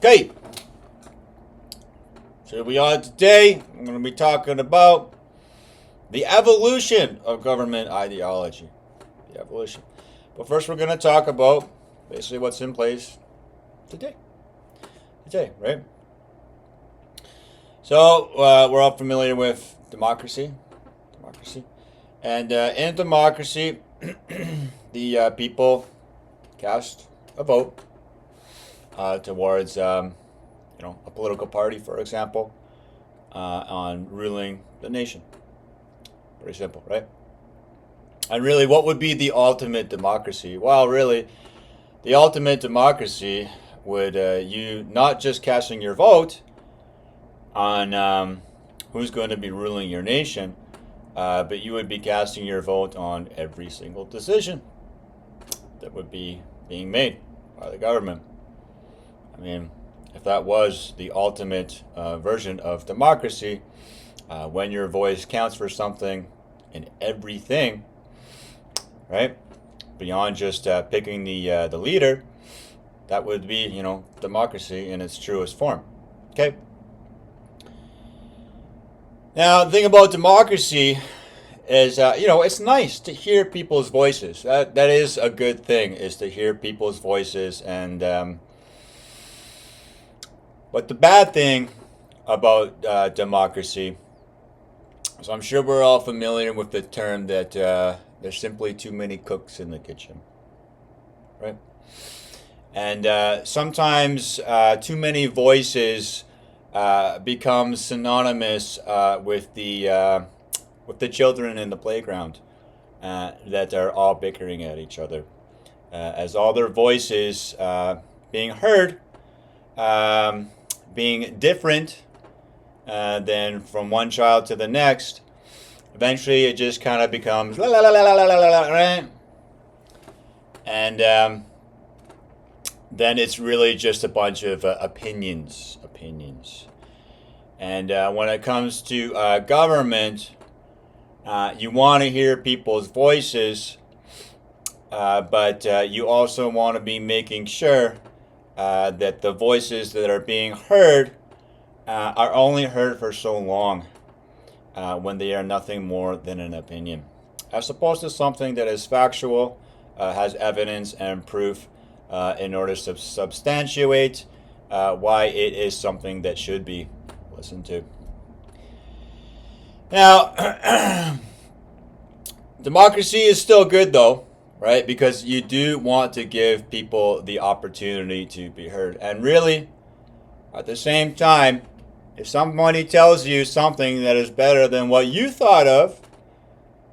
Okay, so we are today. I'm going to be talking about the evolution of government ideology. The evolution. But first, we're going to talk about basically what's in place today. Right? So we're all familiar with democracy. And in democracy, the people cast a vote towards a political party, for example, on ruling the nation. Pretty simple, right? And really, what would be the ultimate democracy? Well, really, the ultimate democracy would you not just casting your vote on who's going to be ruling your nation, but you would be casting your vote on every single decision that would be being made by the government. I mean, if that was the ultimate version of democracy, when your voice counts for something in everything, right? Beyond just picking the leader, that would be, democracy in its truest form. Okay. Now, the thing about democracy is, it's nice to hear people's voices. That is a good thing, is to hear people's voices. And but the bad thing about democracy, so I'm sure we're all familiar with the term that there's simply too many cooks in the kitchen, right? And sometimes too many voices become synonymous with the children in the playground that are all bickering at each other, as all their voices being heard, being different than from one child to the next. Eventually, it just kind of becomes la la la la la la la, right? And then it's really just a bunch of opinions. And when it comes to government, you want to hear people's voices, but you also want to be making sure that the voices that are being heard are only heard for so long, when they are nothing more than an opinion, as opposed to something that is factual, has evidence and proof in order to substantiate why it is something that should be listened to. Now, democracy is still good though, right? Because you do want to give people the opportunity to be heard. And really, at the same time, if somebody tells you something that is better than what you thought of,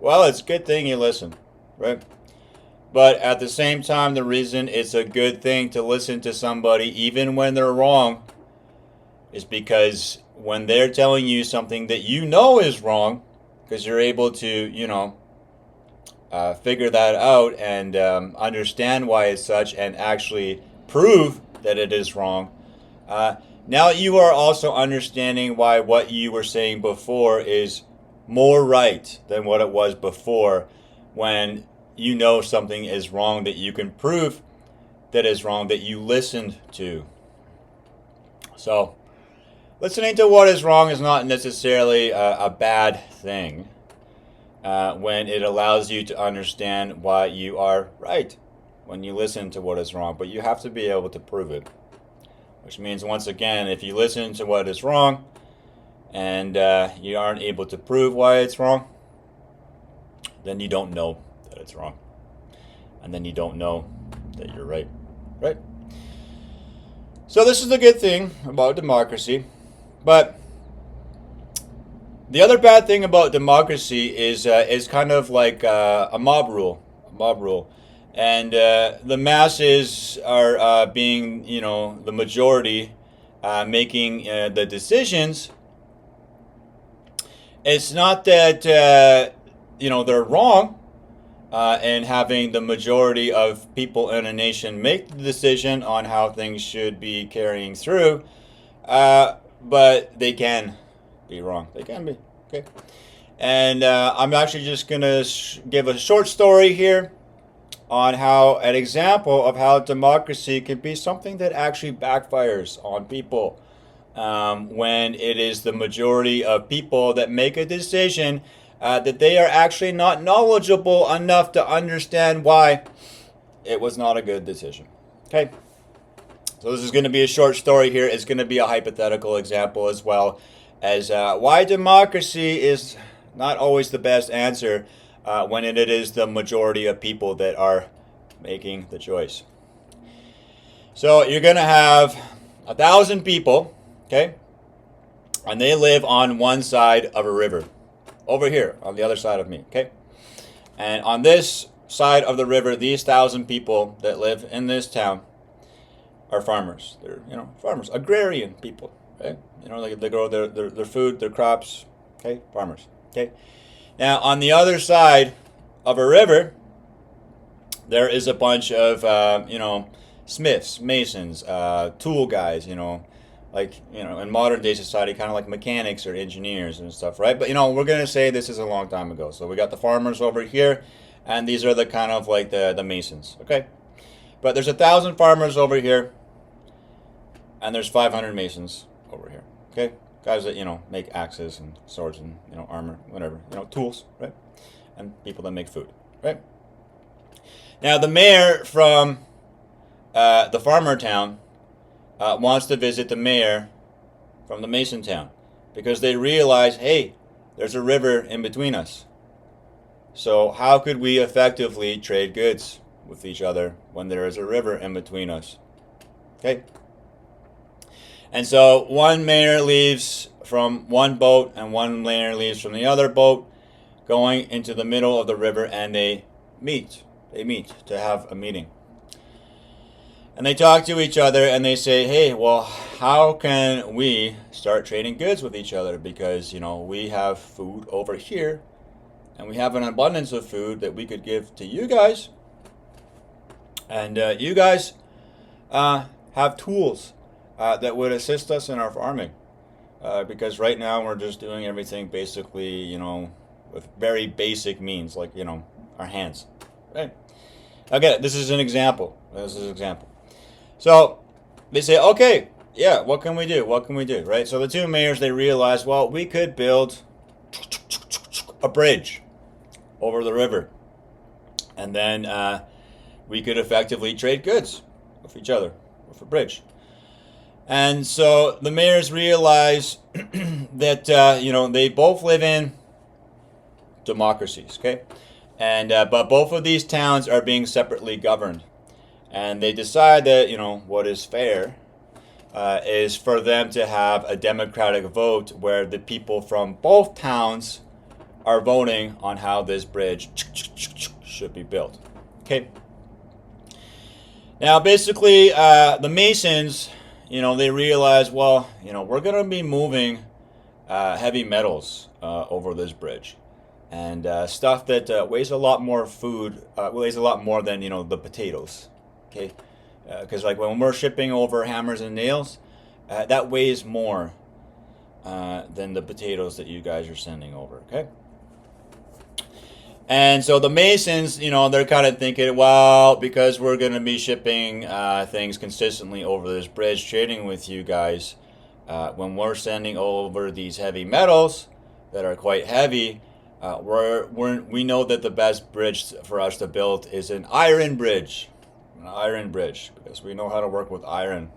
well, it's a good thing you listen, right? But at the same time, the reason it's a good thing to listen to somebody even when they're wrong is because when they're telling you something that you know is wrong, because you're able to, figure that out and understand why it's such and actually prove that it is wrong, now you are also understanding why what you were saying before is more right than what it was before, when you know something is wrong that you can prove that is wrong that you listened to. So, listening to what is wrong is not necessarily a bad thing when it allows you to understand why you are right when you listen to what is wrong, but you have to be able to prove it. Which means, once again, if you listen to what is wrong and you aren't able to prove why it's wrong, then you don't know that it's wrong. And then you don't know that you're right. Right? So this is the good thing about democracy. But the other bad thing about democracy is kind of like a mob rule. And the masses are being, the majority making the decisions. It's not that, they're wrong in having the majority of people in a nation make the decision on how things should be carrying through, but they can be wrong. They can be, okay? And I'm actually just going to give a short story here on how an example of how democracy can be something that actually backfires on people when it is the majority of people that make a decision that they are actually not knowledgeable enough to understand why it was not a good decision. Okay, so this is going to be a short story here. It's going to be a hypothetical example as well as why democracy is not always the best answer when it is the majority of people that are making the choice. So you're going to have 1,000 people, okay, and they live on one side of a river, over here on the other side of me, okay, and on this side of the river, these 1,000 people that live in this town are farmers. They're farmers, agrarian people, okay. They grow their food, their crops, okay, farmers, okay. Now, on the other side of a river, there is a bunch of, smiths, masons, tool guys, in modern day society, kind of like mechanics or engineers and stuff, right? But, we're going to say this is a long time ago. So we got the farmers over here, and these are the kind of like the masons, okay? But there's 1,000 farmers over here, and there's 500 masons over here, okay? Guys that, make axes and swords and, armor, whatever, tools, right? And people that make food, right? Now, the mayor from the farmer town wants to visit the mayor from the mason town because they realize, hey, there's a river in between us. So how could we effectively trade goods with each other when there is a river in between us? Okay? And so one mayor leaves from one boat and one mayor leaves from the other boat, going into the middle of the river, and they meet. They meet to have a meeting. And they talk to each other and they say, hey, well, how can we start trading goods with each other? Because, we have food over here and we have an abundance of food that we could give to you guys. And you guys have tools that would assist us in our farming. Because right now we're just doing everything basically, with very basic means, like, our hands. Right? Okay, this is an example. So they say, okay, yeah, what can we do? What can we do? Right? So the two mayors, they realize, well, we could build a bridge over the river. And then we could effectively trade goods with each other with a bridge. And so the mayors realize that, they both live in democracies, okay? And but both of these towns are being separately governed. And they decide that, what is fair is for them to have a democratic vote where the people from both towns are voting on how this bridge should be built. Okay? Now, basically, the Masons, they realize, well, we're going to be moving heavy metals over this bridge. And stuff that weighs a lot more food, weighs a lot more than, the potatoes. Okay? Because when we're shipping over hammers and nails, that weighs more than the potatoes that you guys are sending over. Okay? And so the Masons, they're kind of thinking, well, because we're going to be shipping things consistently over this bridge, trading with you guys, when we're sending over these heavy metals that are quite heavy, we know that the best bridge for us to build is an iron bridge. An iron bridge, because we know how to work with iron.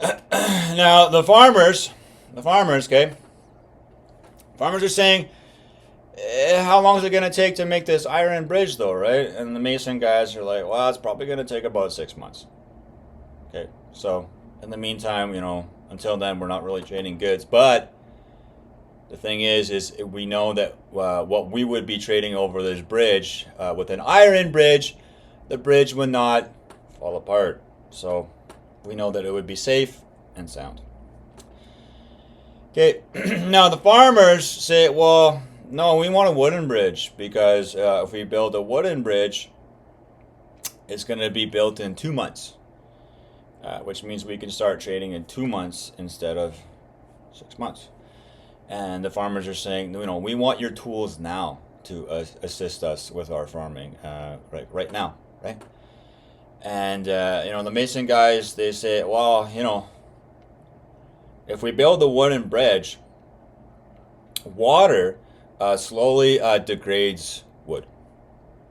Now, the farmers, okay? Farmers are saying, how long is it going to take to make this iron bridge, though, right? And the Mason guys are like, well, it's probably going to take about 6 months. Okay, so in the meantime, until then, we're not really trading goods. But the thing is we know that what we would be trading over this bridge, with an iron bridge, the bridge would not fall apart. So we know that it would be safe and sound. Okay, now the farmers say, well, no, we want a wooden bridge, because if we build a wooden bridge, it's going to be built in 2 months, which means we can start trading in 2 months instead of 6 months. And the farmers are saying, we want your tools now. to assist us with our farming right now, right? And the Mason guys, they say, well, if we build a wooden bridge, water slowly degrades wood.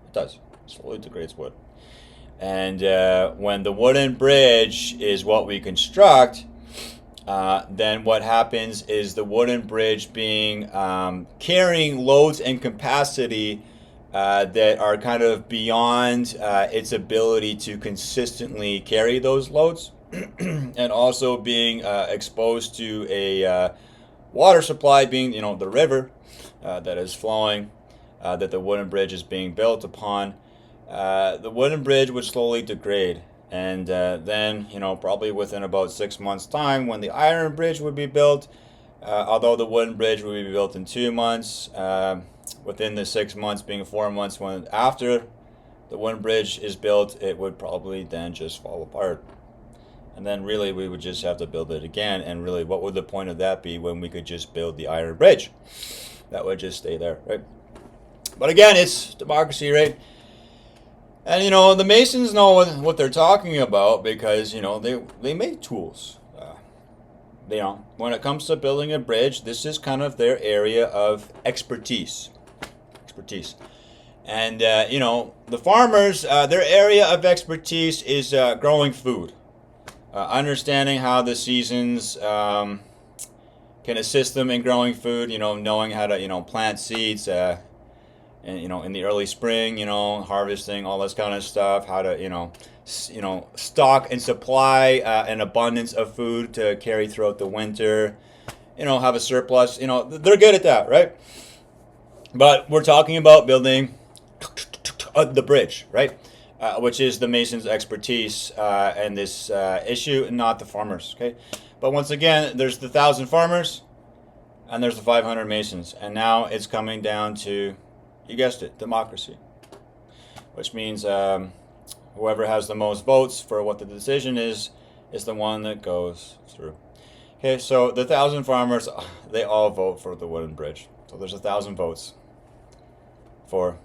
It does. Slowly degrades wood. And when the wooden bridge is what we construct, then what happens is the wooden bridge being carrying loads and capacity that are kind of beyond its ability to consistently carry those loads, and also being exposed to a water supply, being the river that is flowing, that the wooden bridge is being built upon. The wooden bridge would slowly degrade, and then probably within about 6 months' time, when the iron bridge would be built, although the wooden bridge would be built in 2 months, within the 6 months being 4 months when after the wooden bridge is built, it would probably then just fall apart. And then really we would just have to build it again, and really what would the point of that be when we could just build the iron bridge? That would just stay there, right? But again, it's democracy, right? And the Masons know what they're talking about, because they make tools. When it comes to building a bridge, this is kind of their area of expertise. And the farmers, their area of expertise is growing food, understanding how the seasons can assist them in growing food. Knowing how to plant seeds. And in the early spring, harvesting, all this kind of stuff, how to stock and supply an abundance of food to carry throughout the winter, have a surplus. They're good at that, right? But we're talking about building the bridge, right? Which is the Masons' expertise and this issue, not the farmers, okay? But once again, there's the 1,000 farmers and there's the 500 Masons, and now it's coming down to, you guessed it, democracy, which means whoever has the most votes for what the decision is the one that goes through. Okay, so the 1,000 farmers, they all vote for the wooden bridge. So there's 1,000 votes for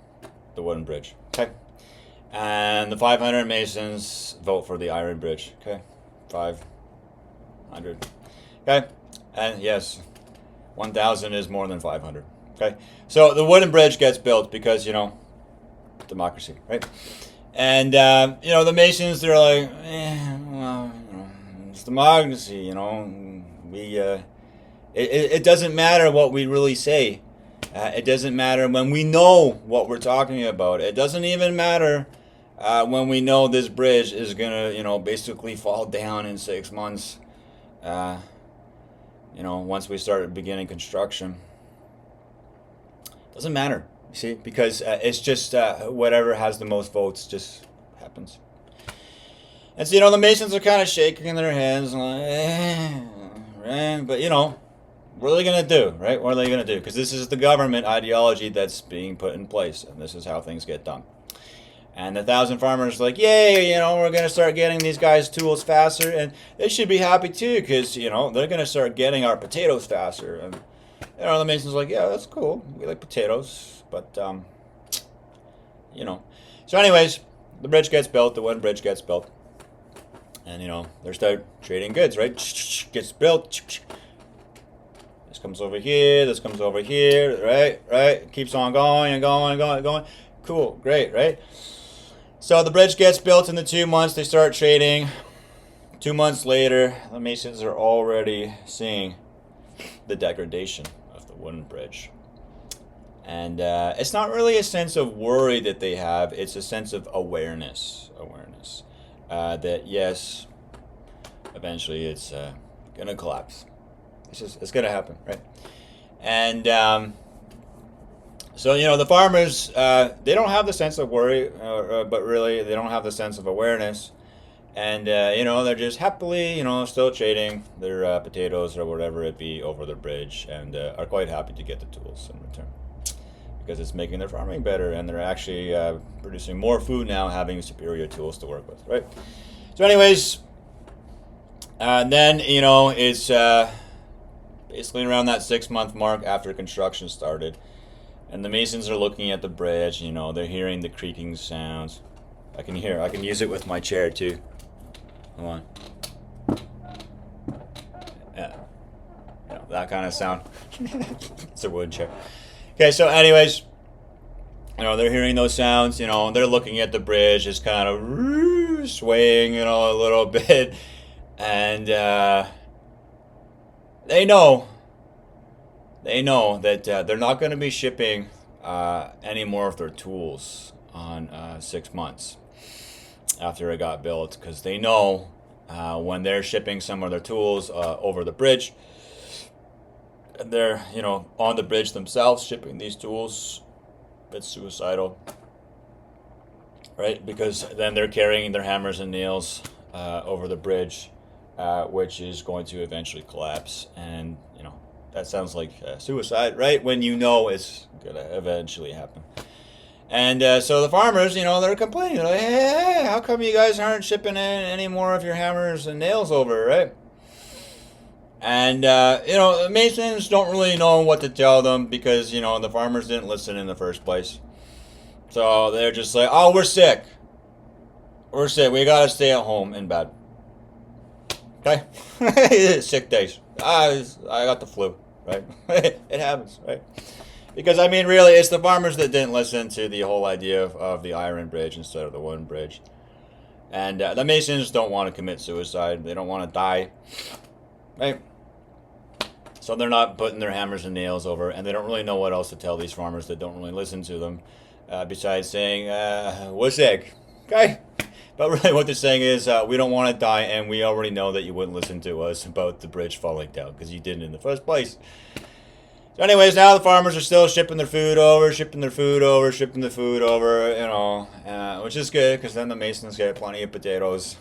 the wooden bridge. Okay, and the 500 Masons vote for the iron bridge. Okay, 500. Okay, and yes, 1,000 is more than 500. Okay, so the wooden bridge gets built because democracy, right? And the Masons, they're like, well, it's democracy. It doesn't matter what we really say. It doesn't matter when we know what we're talking about. It doesn't even matter when we know this bridge is gonna basically fall down in 6 months. Once we start beginning construction. Doesn't matter, you see, because it's just whatever has the most votes just happens. And so, the Masons are kind of shaking their heads, right? But what are they going to do, right? What are they going to do? Because this is the government ideology that's being put in place, and this is how things get done. And the 1,000 farmers are like, yay, we're going to start getting these guys tools faster, and they should be happy too, because, they're going to start getting our potatoes faster. And the Masons are like, yeah, that's cool. We like potatoes, but, So anyways, the bridge gets built, the wooden bridge gets built. And, they start trading goods, right? Gets built. This comes over here, this comes over here, right? Keeps on going and going and going. Cool, great, right? So the bridge gets built in the 2 months, they start trading. 2 months later, the Masons are already seeing the degradation of the wooden bridge. And it's not really a sense of worry that they have, it's a sense of awareness. That yes, eventually it's gonna collapse. It's gonna happen, right? And so the farmers, they don't have the sense of worry, but really they don't have the sense of awareness. And they're just happily still trading their potatoes or whatever it be over the bridge, and are quite happy to get the tools in return, because it's making their farming better, and they're actually producing more food now, having superior tools to work with, right? So anyways, then it's basically around that 6 month mark after construction started, And the Masons are looking at the bridge, you know, they're hearing the creaking sounds. I can use it with my chair too. Come on. Yeah. You know, that kind of sound. It's a wood chair. Okay, so anyways, you know, they're hearing those sounds, you know, they're looking at the bridge, it's kind of swaying, you know, a little bit. And they know that they're not going to be shipping any more of their tools on 6 months after it got built, because they know when they're shipping some of their tools over the bridge, they're, you know, on the bridge themselves shipping these tools, it's suicidal, right? Because then they're carrying their hammers and nails over the bridge, which is going to eventually collapse. And, you know, that sounds like suicide, right? When you know it's going to eventually happen. And so the farmers, you know, they're complaining. They're like, hey, how come you guys aren't shipping in any more of your hammers and nails over, right? And, you know, the Masons don't really know what to tell them because, you know, the farmers didn't listen in the first place. So they're just like, oh, we're sick. We're sick. We got to stay at home in bed. Okay? Sick days. I got the flu, right? It happens, right? Because, I mean, really, it's the farmers that didn't listen to the whole idea of the iron bridge instead of the wooden bridge. And the Masons don't want to commit suicide. They don't want to die, right? So they're not putting their hammers and nails over, and they don't really know what else to tell these farmers that don't really listen to them, besides saying, we're sick, okay? But really what they're saying is, we don't want to die, and we already know that you wouldn't listen to us about the bridge falling down, because you didn't in the first place. So anyways, now the farmers are still shipping their food over, you know, which is good, because then the Masons get plenty of potatoes.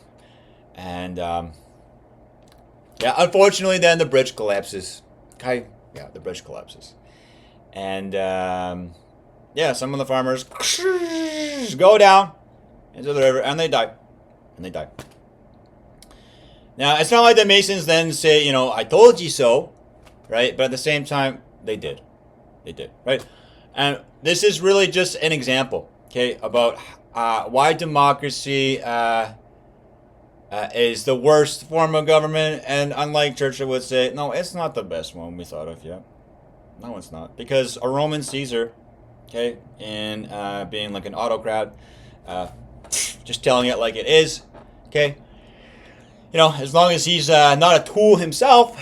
And, yeah, unfortunately, then the bridge collapses. Okay? Yeah, the bridge collapses. And, yeah, some of the farmers go down into the river, and they die. Now, it's not like the Masons then say, you know, I told you so, right? But at the same time, they did, right? And this is really just an example, okay, about why democracy is the worst form of government. And unlike Churchill would say, no, it's not the best one we thought of yet. No, it's not. Because a Roman Caesar, okay, in being like an autocrat, just telling it like it is, okay, you know, as long as he's not a tool himself,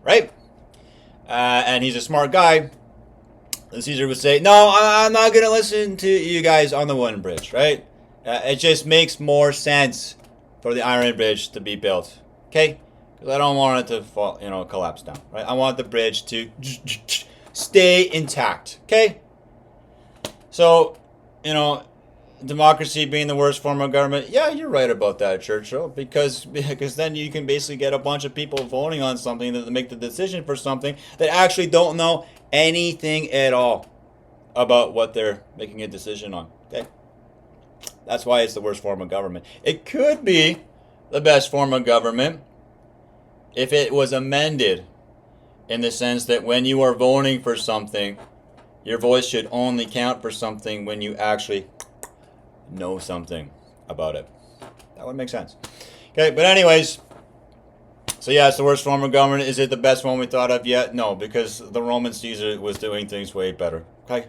right, and he's a smart guy, the Caesar would say, no, I'm not going to listen to you guys on the wooden bridge, right? It just makes more sense for the iron bridge to be built, okay? Because I don't want it to fall, you know, collapse down, right? I want the bridge to stay intact, okay? So, you know, democracy being the worst form of government, yeah, you're right about that, Churchill, because then you can basically get a bunch of people voting on something that make the decision for something that actually don't know anything at all about what they're making a decision on, okay? That's why it's the worst form of government. It could be the best form of government if it was amended in the sense that when you are voting for something, your voice should only count for something when you actually know something about it. That would make sense. Okay, but anyways, so yeah, it's the worst form of government. Is it the best one we thought of yet? No, because the Roman Caesar was doing things way better. Okay?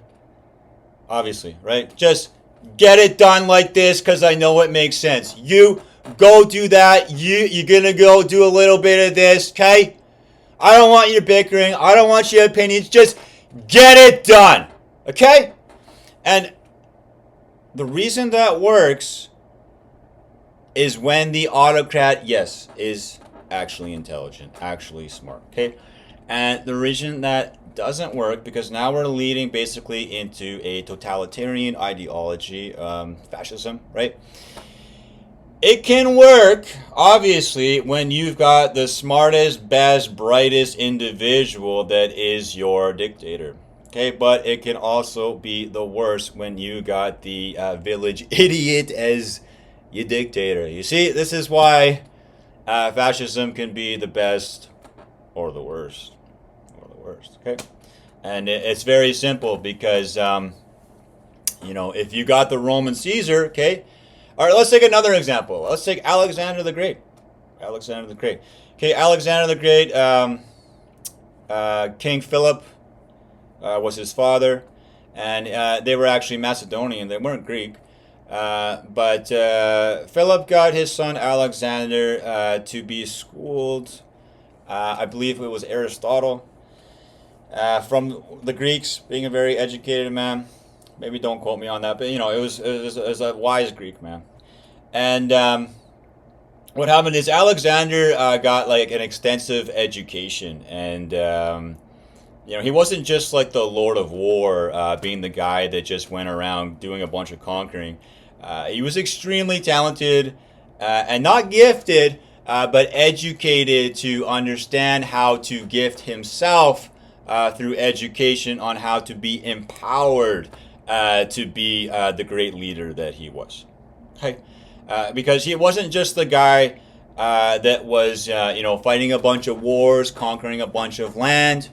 Obviously, right? Just get it done like this because I know it makes sense. You go do that. You're going to go do a little bit of this, okay? I don't want your bickering. I don't want your opinions. Just get it done, okay? And the reason that works is when the autocrat, yes, is actually intelligent, actually smart, okay? And the reason that doesn't work, because now we're leading basically into a totalitarian ideology, fascism, right? It can work, obviously, when you've got the smartest, best, brightest individual that is your dictator. Okay, but it can also be the worst when you got the village idiot as your dictator. You see, this is why fascism can be the best or the worst. Okay? And it's very simple because, you know, if you got the Roman Caesar, okay. All right, let's take another example. Let's take Alexander the Great. Alexander the Great. Okay, Alexander the Great, King Philip was his father. And they were actually Macedonian. They weren't Greek. But Philip got his son Alexander to be schooled. I believe it was Aristotle. From the Greeks, being a very educated man. Maybe don't quote me on that, but you know, it was a wise Greek man. And what happened is Alexander got like an extensive education, and you know, he wasn't just like the Lord of War, being the guy that just went around doing a bunch of conquering. He was extremely talented and not gifted, but educated to understand how to gift himself through education on how to be empowered to be the great leader that he was. Okay, because he wasn't just the guy that was, you know, fighting a bunch of wars, conquering a bunch of land.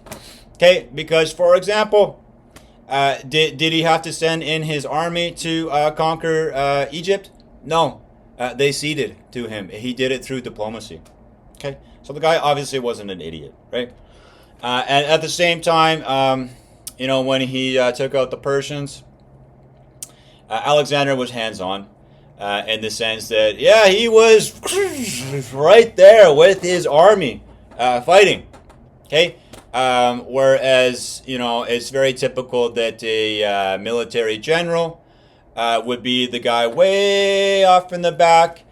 Okay, because for example, did he have to send in his army to conquer Egypt? No, they ceded to him. He did it through diplomacy. Okay, so the guy obviously wasn't an idiot, right? And at the same time, you know, when he took out the Persians, Alexander was hands-on in the sense that, yeah, he was right there with his army fighting. Okay, whereas, you know, it's very typical that a military general would be the guy way off in the back,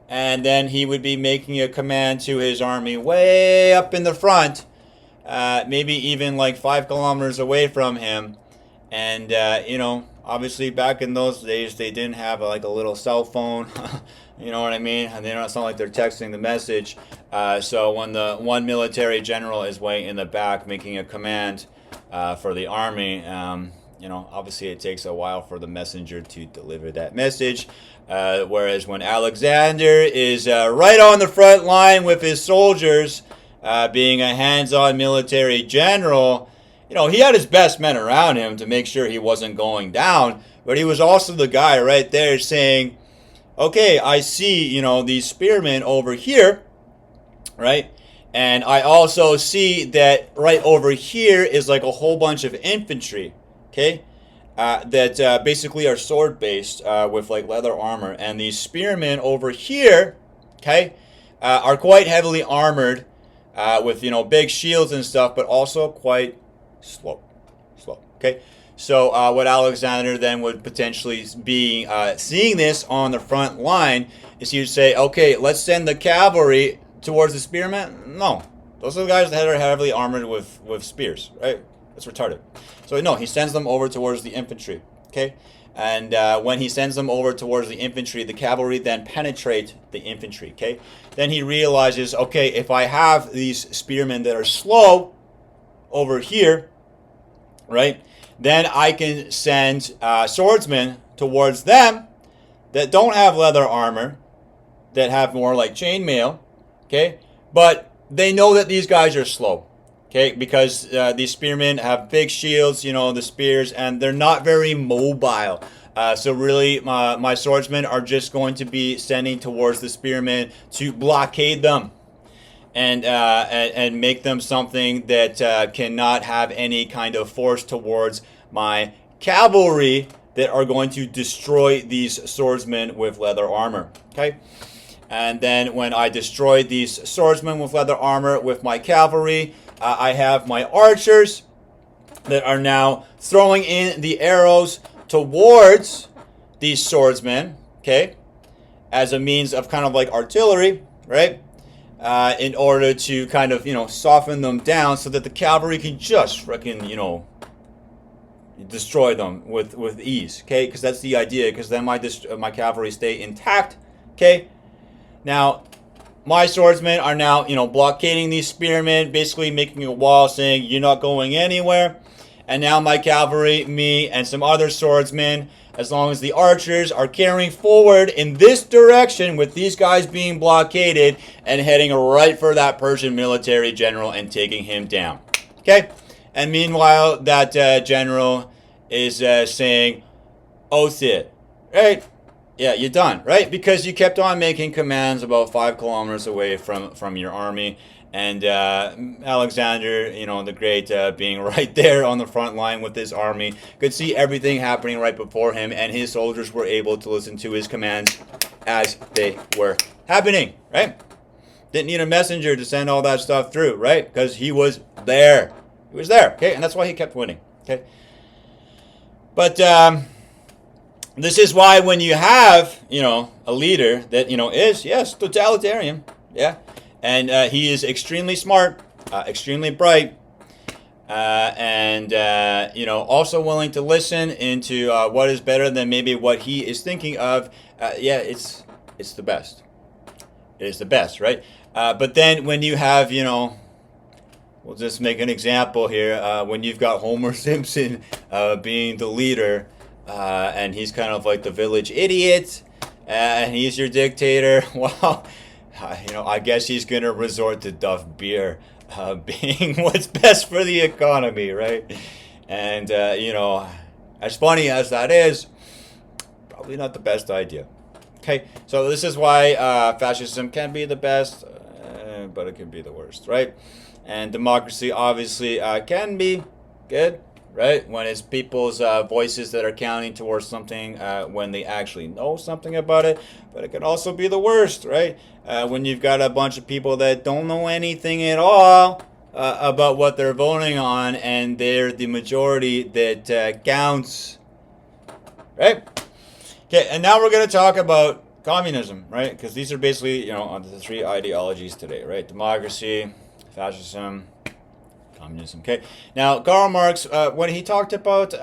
and then he would be making a command to his army way up in the front. Maybe even like 5 kilometers away from him. And, you know, obviously back in those days, they didn't have like a little cell phone. You know what I mean? And it's not like they're texting the message. So when the one military general is way in the back making a command for the army, you know, obviously it takes a while for the messenger to deliver that message. Whereas when Alexander is right on the front line with his soldiers, being a hands-on military general, you know, he had his best men around him to make sure he wasn't going down, but he was also the guy right there saying, okay, I see, you know, these spearmen over here, right? And I also see that right over here is like a whole bunch of infantry, okay? That basically are sword-based with like leather armor. And these spearmen over here, okay, are quite heavily armored, with, you know, big shields and stuff, but also quite slow. Okay, so what Alexander then would potentially be seeing this on the front line is he would say, okay, let's send the cavalry towards the spearmen. No, those are the guys that are heavily armored with spears, right? That's retarded. So no, he sends them over towards the infantry. Okay, and when he sends them over towards the infantry, the cavalry then penetrate the infantry. Okay, then he realizes, okay, if I have these spearmen that are slow over here, right, then I can send swordsmen towards them that don't have leather armor, that have more like chainmail, okay, but they know that these guys are slow, okay, because these spearmen have big shields, you know, the spears, and they're not very mobile. So really, my swordsmen are just going to be sending towards the spearmen to blockade them, and make them something that cannot have any kind of force towards my cavalry that are going to destroy these swordsmen with leather armor. Okay, and then when I destroy these swordsmen with leather armor with my cavalry, I have my archers that are now throwing in the arrows towards these swordsmen, okay, as a means of kind of like artillery, right? In order to kind of, you know, soften them down so that the cavalry can just freaking, you know, destroy them with ease, okay? Because that's the idea, because then my cavalry stay intact, okay? Now, my swordsmen are now, you know, blockading these spearmen, basically making a wall saying, you're not going anywhere. And now my cavalry, me, and some other swordsmen, as long as the archers are carrying forward in this direction with these guys being blockaded and heading right for that Persian military general and taking him down. Okay? And meanwhile, that general is saying, oath it, right? Yeah, you're done, right? Because you kept on making commands about 5 kilometers away from your army. And Alexander, the Great, being right there on the front line with his army, could see everything happening right before him, and his soldiers were able to listen to his commands as they were happening, right? Didn't need a messenger to send all that stuff through, right? Because he was there. He was there, okay? And that's why he kept winning, okay? But this is why when you have, a leader that, is, yes, totalitarian, yeah, and he is extremely smart, extremely bright, and, also willing to listen into what is better than maybe what he is thinking of, yeah, it's the best. It is the best, right? But then when you have, we'll just make an example here, when you've got Homer Simpson being the leader, and he's kind of like the village idiot, and he's your dictator, well, I guess he's going to resort to Duff beer being what's best for the economy, right? And, as funny as that is, probably not the best idea. Okay, so this is why fascism can be the best, but it can be the worst, right? And democracy obviously can be good, right? When it's people's voices that are counting towards something when they actually know something about it. But it can also be the worst, right? When you've got a bunch of people that don't know anything at all about what they're voting on, and they're the majority that counts, right? Okay, and now we're going to talk about communism, right? Because these are basically, the 3 ideologies today, right? Democracy, fascism, communism. Okay. Now, Karl Marx, when he talked about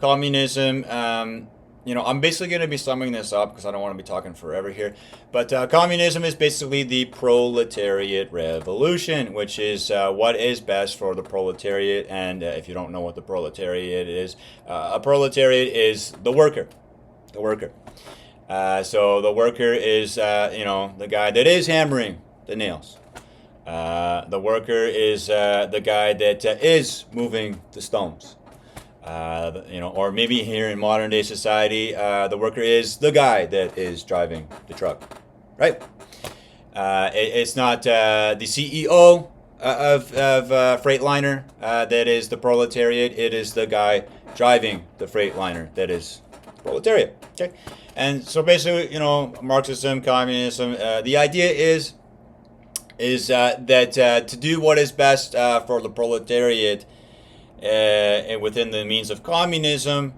communism, I'm basically going to be summing this up because I don't want to be talking forever here. But communism is basically the proletariat revolution, which is what is best for the proletariat. And if you don't know what the proletariat is, a proletariat is the worker. The worker. So the worker is, the guy that is hammering the nails. The worker is the guy that is moving the stones. Or maybe here in modern day society, the worker is the guy that is driving the truck, right? It's not the CEO of Freightliner that is the proletariat. It is the guy driving the Freightliner that is proletariat. Okay, and so basically, Marxism, communism, the idea is that to do what is best for the proletariat within the means of communism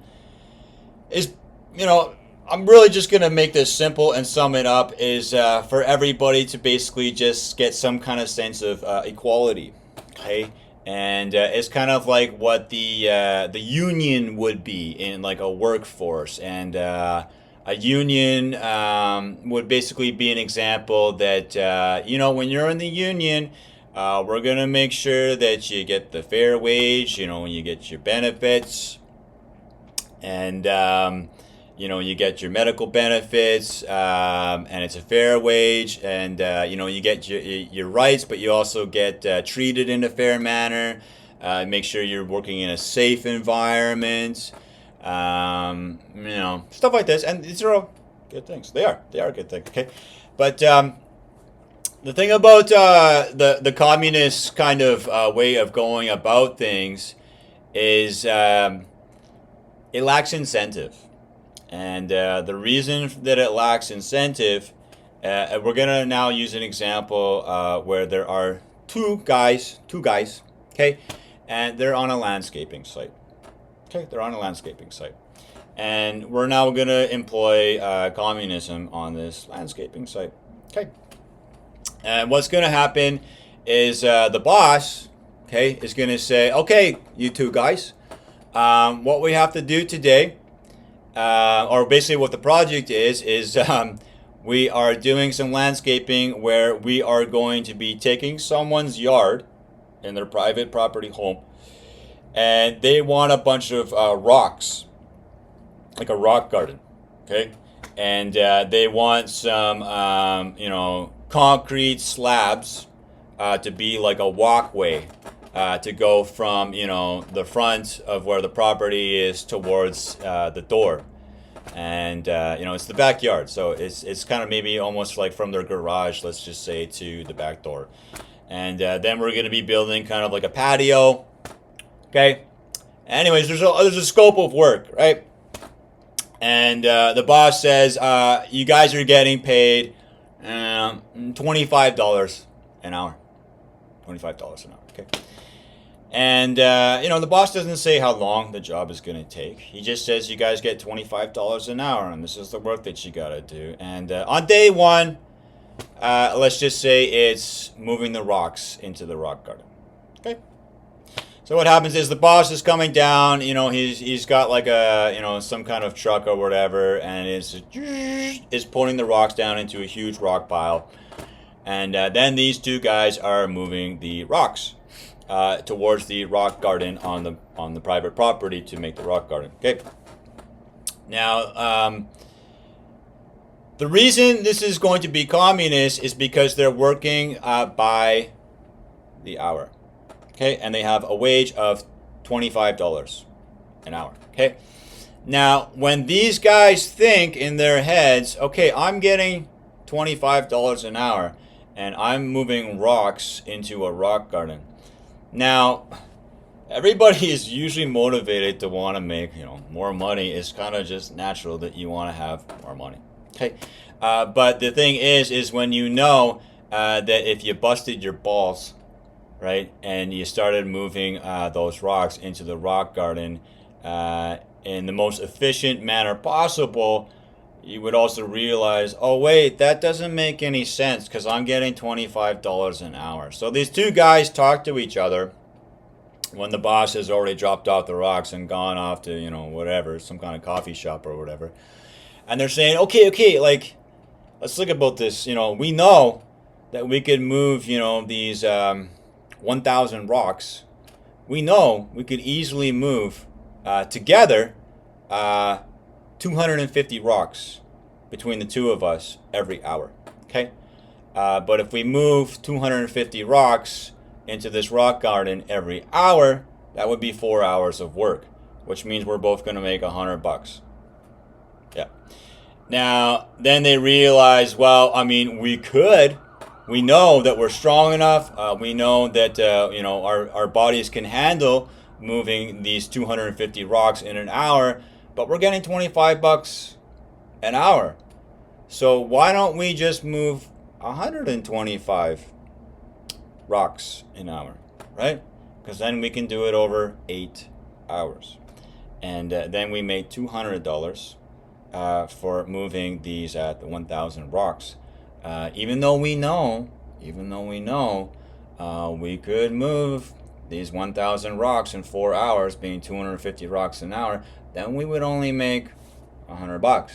is, I'm really just going to make this simple and sum it up, is for everybody to basically just get some kind of sense of equality, okay? And it's kind of like what the union would be in like a workforce, and a union would basically be an example that when you're in the union, we're gonna make sure that you get the fair wage, when you get your benefits, and you get your medical benefits, and it's a fair wage, and you get your rights, but you also get treated in a fair manner. Make sure you're working in a safe environment, stuff like this. And these are all good things. They are good things. Okay, but the thing about the communist kind of way of going about things is it lacks incentive. And the reason that it lacks incentive, we're going to now use an example where there are two guys, okay, and they're on a landscaping site. Okay, they're on a landscaping site. And we're now going to employ communism on this landscaping site. Okay. And what's going to happen is the boss, okay, is going to say, okay, you two guys, what we have to do today, or basically what the project is we are doing some landscaping where we are going to be taking someone's yard in their private property home, and they want a bunch of rocks, like a rock garden, okay? And they want some, concrete slabs to be like a walkway to go from, the front of where the property is towards the door. And, it's the backyard. So it's kind of maybe almost like from their garage, let's just say, to the back door. And then we're going to be building kind of like a patio. Okay. Anyways, there's a scope of work, right? And the boss says, you guys are getting paid $25 an hour. $25 an hour, okay? And, the boss doesn't say how long the job is going to take. He just says you guys get $25 an hour, and this is the work that you got to do. And on day one, let's just say it's moving the rocks into the rock garden, okay? So what happens is the boss is coming down, he's got like a, some kind of truck or whatever, and is pulling the rocks down into a huge rock pile. And then these two guys are moving the rocks towards the rock garden on the private property to make the rock garden. Okay. Now, the reason this is going to be communist is because they're working by the hour. Okay, and they have a wage of $25 an hour. Okay. Now, when these guys think in their heads, okay, I'm getting $25 an hour, and I'm moving rocks into a rock garden. Now, everybody is usually motivated to want to make, more money. It's kind of just natural that you want to have more money. Okay, but the thing is when that if you busted your balls, right, and you started moving those rocks into the rock garden in the most efficient manner possible, you would also realize, oh wait, that doesn't make any sense because I'm getting $25 an hour. So these two guys talk to each other when the boss has already dropped off the rocks and gone off to, whatever, some kind of coffee shop or whatever. And they're saying, okay, like, let's look about this. We know that we could move, these 1,000 rocks. We know we could easily move together 250 rocks between the two of us every hour. Okay? But if we move 250 rocks into this rock garden every hour, that would be 4 hours of work, which means we're both going to make $100. Yeah. Now, then they realize, well, I mean, we know that we're strong enough. We know that, our bodies can handle moving these 250 rocks in an hour, but we're getting $25 an hour. So why don't we just move 125 rocks an hour, right? Because then we can do it over 8 hours. And then we make $200 for moving these 1,000 rocks. Even though we know, we could move these 1,000 rocks in 4 hours, being 250 rocks an hour, then we would only make $100.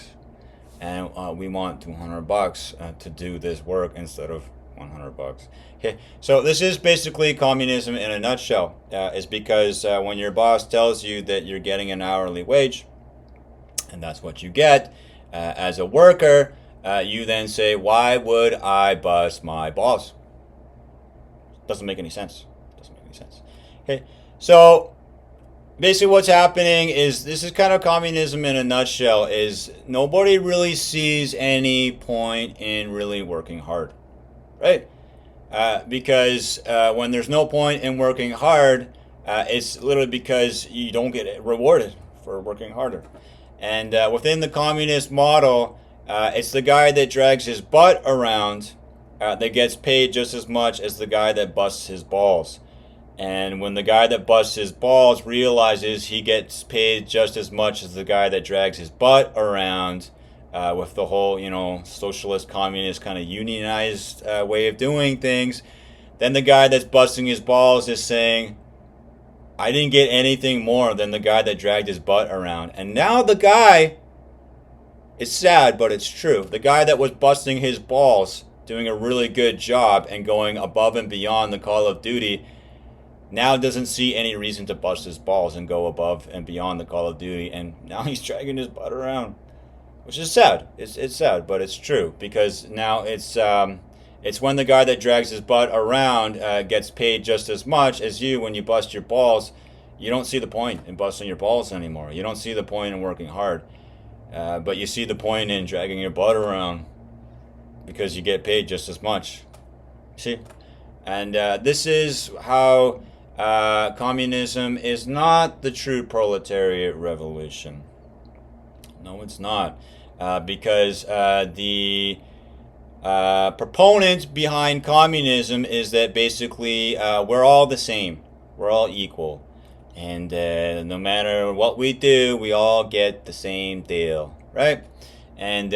And we want $200 to do this work instead of $100. Okay, so this is basically communism in a nutshell. Is because when your boss tells you that you're getting an hourly wage, and that's what you get as a worker, you then say, why would I bust my balls? Doesn't make any sense. Okay, so basically what's happening is, this is kind of communism in a nutshell, is nobody really sees any point in really working hard, right? Because when there's no point in working hard, it's literally because you don't get rewarded for working harder. And within the communist model, it's the guy that drags his butt around that gets paid just as much as the guy that busts his balls. And when the guy that busts his balls realizes he gets paid just as much as the guy that drags his butt around, with the whole, socialist, communist kind of unionized way of doing things, then the guy that's busting his balls is saying, I didn't get anything more than the guy that dragged his butt around. And now the guy, it's sad, but it's true, the guy that was busting his balls, doing a really good job and going above and beyond the call of duty, now doesn't see any reason to bust his balls and go above and beyond the call of duty, and now he's dragging his butt around, which is sad. It's sad, but it's true, because now it's It's when the guy that drags his butt around gets paid just as much as you when you bust your balls. You don't see the point in busting your balls anymore. You don't see the point in working hard. But you see the point in dragging your butt around because you get paid just as much. See? And this is how communism is not the true proletariat revolution. No, it's not. Because the proponent behind communism is that basically we're all the same. We're all equal. And no matter what we do, we all get the same deal, right? And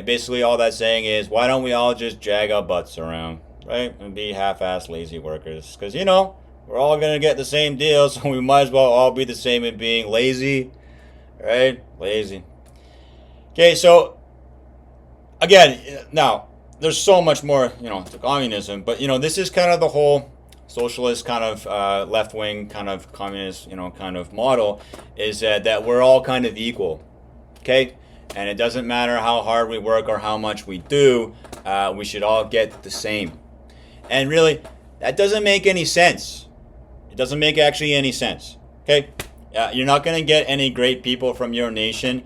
basically all that's saying is, why don't we all just drag our butts around, right? And be half-assed lazy workers. Because, you know, we're all going to get the same deal, so we might as well all be the same in being lazy, right? Lazy. Okay, so, again, now, there's so much more, you know, to communism, but, you know, this is kind of the whole socialist kind of left-wing kind of communist, you know, kind of model, is that we're all kind of equal, okay? And it doesn't matter how hard we work or how much we do, we should all get the same. And really, that doesn't make any sense. It doesn't make actually any sense, okay? You're not going to get any great people from your nation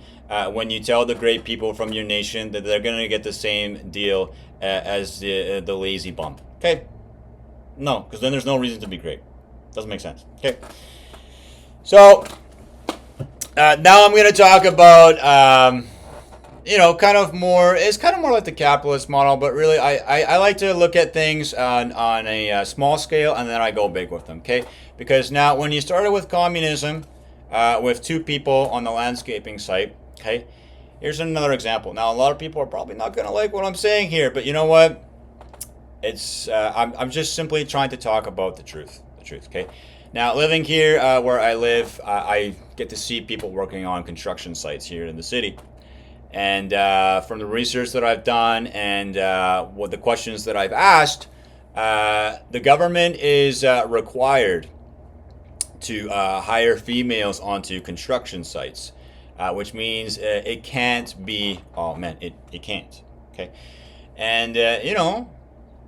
when you tell the great people from your nation that they're going to get the same deal as the lazy bum, okay? No, because then there's no reason to be great. Doesn't make sense, okay? So, now I'm going to talk about, you know, kind of more, it's kind of more like the capitalist model, but really I like to look at things on a small scale, and then I go big with them, okay? Because now when you started with communism, with two people on the landscaping site, okay? Here's another example. Now, a lot of people are probably not going to like what I'm saying here, but you know what? It's I'm just simply trying to talk about the truth, okay? Now, living here where I live, I get to see people working on construction sites here in the city. And from the research that I've done and what the questions that I've asked, the government is required to hire females onto construction sites, which means it can't be, oh man, it can't, okay? And, you know,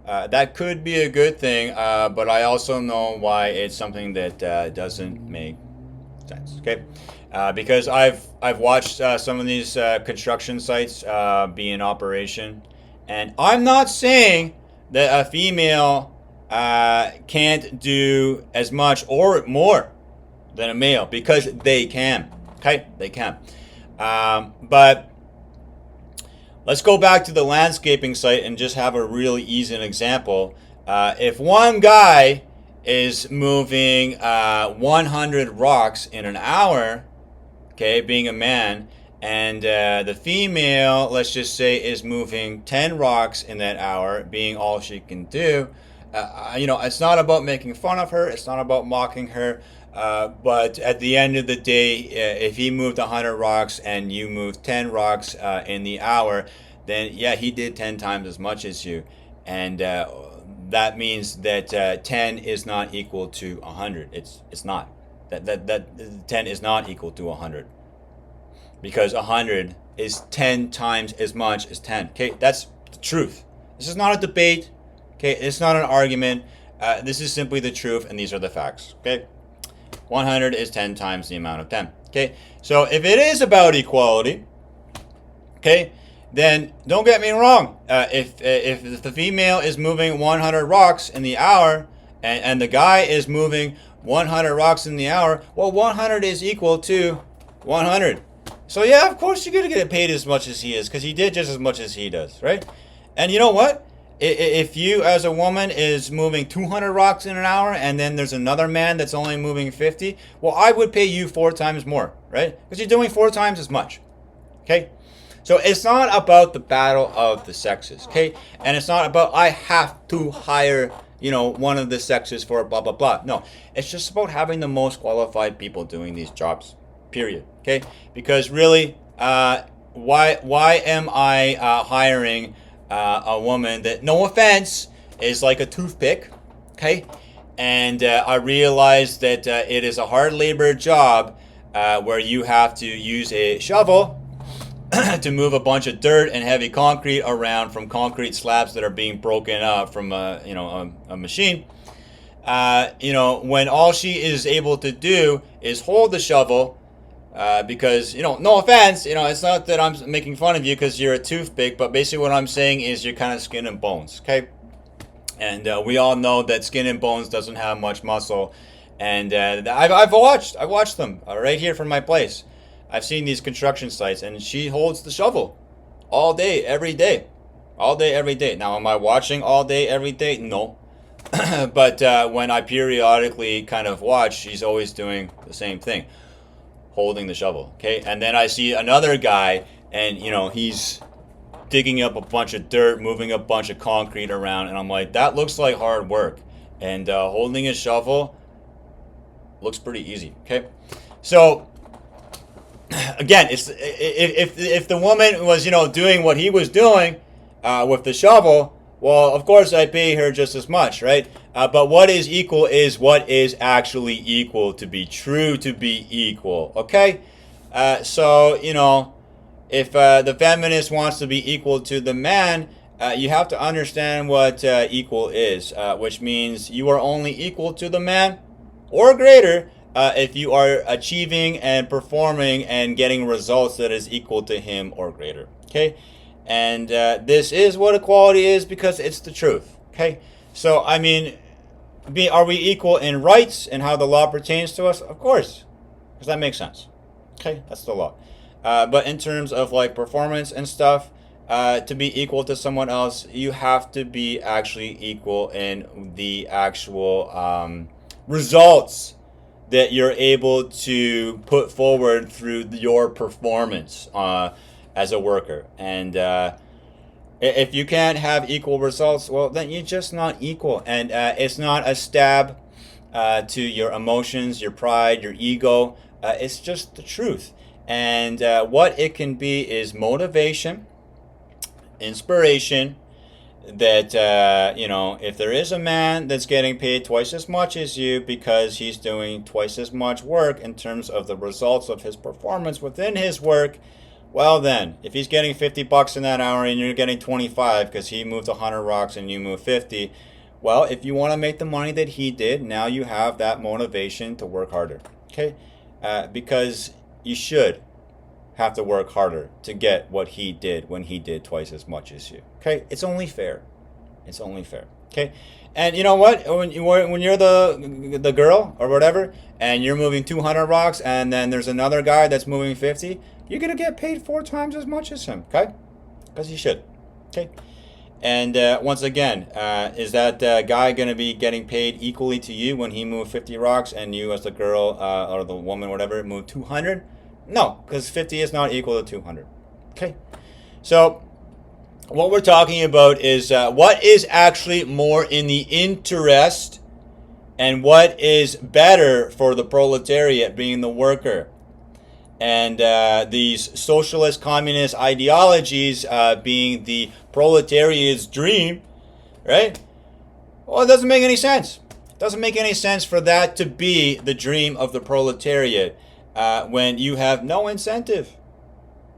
that could be a good thing, but I also know why it's something that doesn't make sense, okay? Because I've watched some of these construction sites be in operation, and I'm not saying that a female can't do as much or more than a male, because they can, okay? They can. But let's go back to the landscaping site and just have a really easy example. If one guy is moving 100 rocks in an hour, okay, being a man, and the female, let's just say, is moving 10 rocks in that hour, being all she can do, you know, it's not about making fun of her, it's not about mocking her, but at the end of the day, if he moved 100 rocks and you moved 10 rocks in the hour, then yeah, he did 10 times as much as you. And that means that 10 is not equal to 100. It's not. That 10 is not equal to 100. Because 100 is 10 times as much as 10. Okay, that's the truth. This is not a debate. Okay, it's not an argument. This is simply the truth, and these are the facts. Okay, 100 is 10 times the amount of 10. Okay, so if it is about equality, okay, then don't get me wrong. If the female is moving 100 rocks in the hour, and the guy is moving 100 rocks in the hour, well, 100 is equal to 100. So yeah, of course you're gonna get paid as much as he is, because he did just as much as he does, right? And you know what? If you, as a woman, is moving 200 rocks in an hour, and then there's another man that's only moving 50, well, I would pay you 4 times more, right? Because you're doing 4 times as much, okay? So it's not about the battle of the sexes, okay? And it's not about I have to hire, you know, one of the sexes for blah, blah, blah. No, it's just about having the most qualified people doing these jobs, period, okay? Because really, why am I hiring a woman that, no offense, is like a toothpick, okay? And I realize that it is a hard labor job where you have to use a shovel to move a bunch of dirt and heavy concrete around from concrete slabs that are being broken up from a machine. When all she is able to do is hold the shovel, because, no offense, it's not that I'm making fun of you because you're a toothpick, but basically what I'm saying is you're kind of skin and bones, okay? And we all know that skin and bones doesn't have much muscle. And I've watched them right here from my place. I've seen these construction sites, and she holds the shovel all day, every day. All day, every day. Now, am I watching all day, every day? No. But when I periodically kind of watch, she's always doing the same thing, holding the shovel, okay? And then I see another guy, and, he's digging up a bunch of dirt, moving a bunch of concrete around, and I'm like, that looks like hard work. And holding a shovel looks pretty easy, okay? So, again, if the woman was, doing what he was doing with the shovel, well, of course I pay her just as much, right? But what is equal is what is actually equal, to be true, to be equal, okay? So, if the feminist wants to be equal to the man, you have to understand what equal is, which means you are only equal to the man or greater if you are achieving and performing and getting results that is equal to him or greater, okay? And this is what equality is because it's the truth, okay? So, I mean, are we equal in rights and how the law pertains to us? Of course, because that makes sense, okay? That's the law. But in terms of like performance and stuff, to be equal to someone else, you have to be actually equal in the actual results that you're able to put forward through your performance as a worker. And if you can't have equal results, well, then you're just not equal. And it's not a stab to your emotions, your pride, your ego. It's just the truth. And what it can be is motivation, inspiration, that, if there is a man that's getting paid twice as much as you because he's doing twice as much work in terms of the results of his performance within his work, well then, if he's getting $50 in that hour and you're getting 25 because he moved 100 rocks and you moved 50, well, if you want to make the money that he did, now you have that motivation to work harder, okay? Because you should have to work harder to get what he did when he did twice as much as you. Okay, it's only fair. It's only fair. Okay, and you know what? When you're the girl or whatever, and you're moving 200 rocks, and then there's another guy that's moving 50, you're gonna get paid 4 times as much as him. Okay, because you should. Okay, and once again, is that guy gonna be getting paid equally to you when he moved 50 rocks, and you as the girl or the woman, whatever, moved 200? No, because 50 is not equal to 200. Okay, so what we're talking about is what is actually more in the interest and what is better for the proletariat, being the worker. And these socialist communist ideologies being the proletariat's dream, right? Well, it doesn't make any sense. It doesn't make any sense for that to be the dream of the proletariat. When you have no incentive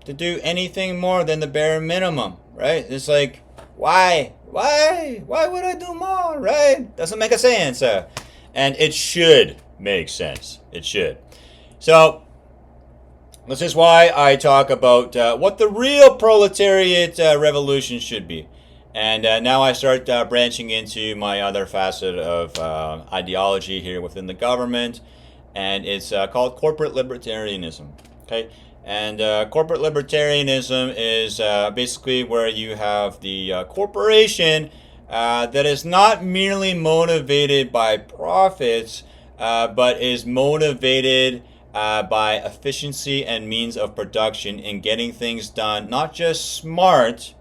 to do anything more than the bare minimum, right? It's like, why would I do more, right? Doesn't make a sense. And it should make sense. It should. So, this is why I talk about what the real proletariat revolution should be. And now I start branching into my other facet of ideology here within the government. And it's called corporate libertarianism, okay? And corporate libertarianism is basically where you have the corporation that is not merely motivated by profits, but is motivated by efficiency and means of production in getting things done, not just smart,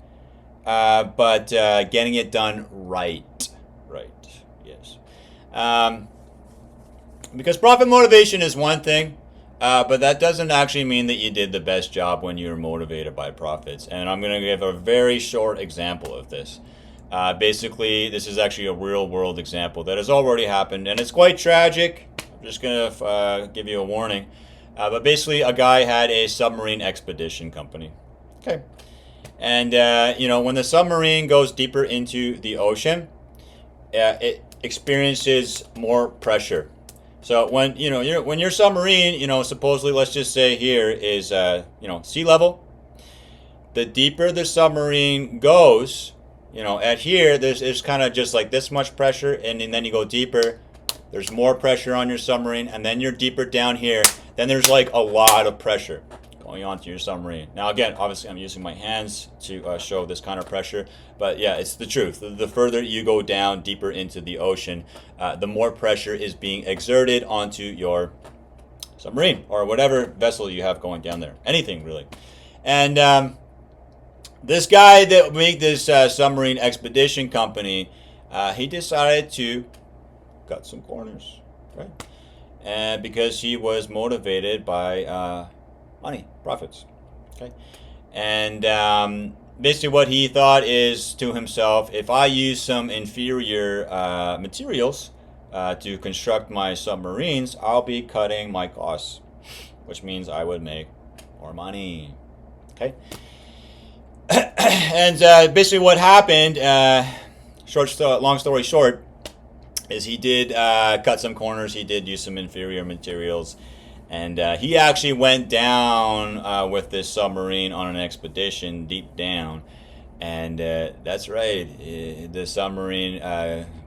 but getting it done right. Right, yes. Because profit motivation is one thing, but that doesn't actually mean that you did the best job when you were motivated by profits. And I'm going to give a very short example of this. Basically, this is actually a real-world example that has already happened, and it's quite tragic. I'm just going to give you a warning. But basically, a guy had a submarine expedition company. Okay. And, when the submarine goes deeper into the ocean, it experiences more pressure. So when, when your submarine, supposedly, let's just say here is, sea level, the deeper the submarine goes, at here, there's kind of just like this much pressure, and then you go deeper, there's more pressure on your submarine, and then you're deeper down here, then there's like a lot of pressure going onto your submarine. Now again, obviously I'm using my hands to show this kind of pressure, but yeah, it's the truth. The further you go down deeper into the ocean, the more pressure is being exerted onto your submarine, or whatever vessel you have going down there. Anything, really. And this guy that made this submarine expedition company, he decided to cut some corners, right? And because he was motivated by money, profits, okay? And basically what he thought is to himself, if I use some inferior materials to construct my submarines, I'll be cutting my costs, which means I would make more money, okay? And basically what happened, long story short, is he did cut some corners, he did use some inferior materials, and he actually went down with this submarine on an expedition deep down. And that's right, the submarine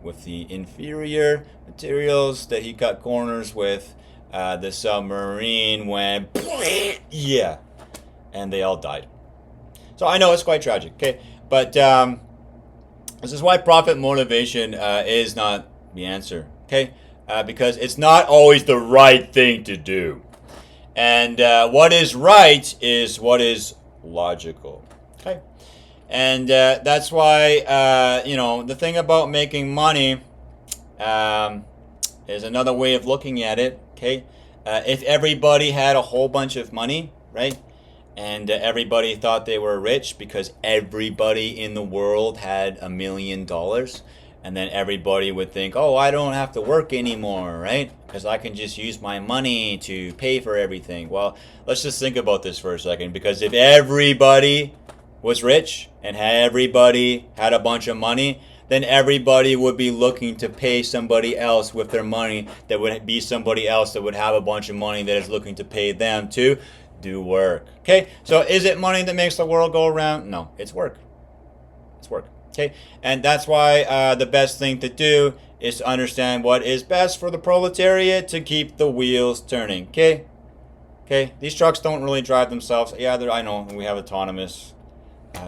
with the inferior materials that he cut corners with, the submarine went, yeah, and they all died. So I know it's quite tragic, okay? But this is why profit motivation is not the answer, okay? Because it's not always the right thing to do. And what is right is what is logical, okay? And that's why, the thing about making money is another way of looking at it, okay? If everybody had a whole bunch of money, right? And everybody thought they were rich because everybody in the world had $1 million. And then everybody would think, oh, I don't have to work anymore, right? Because I can just use my money to pay for everything. Well, let's just think about this for a second. Because if everybody was rich and everybody had a bunch of money, then everybody would be looking to pay somebody else with their money. That would be somebody else that would have a bunch of money that is looking to pay them to do work. Okay, so is it money that makes the world go around? No, it's work. It's work. Okay, and that's why the best thing to do is to understand what is best for the proletariat to keep the wheels turning. Okay, these trucks don't really drive themselves. Yeah, I know we have autonomous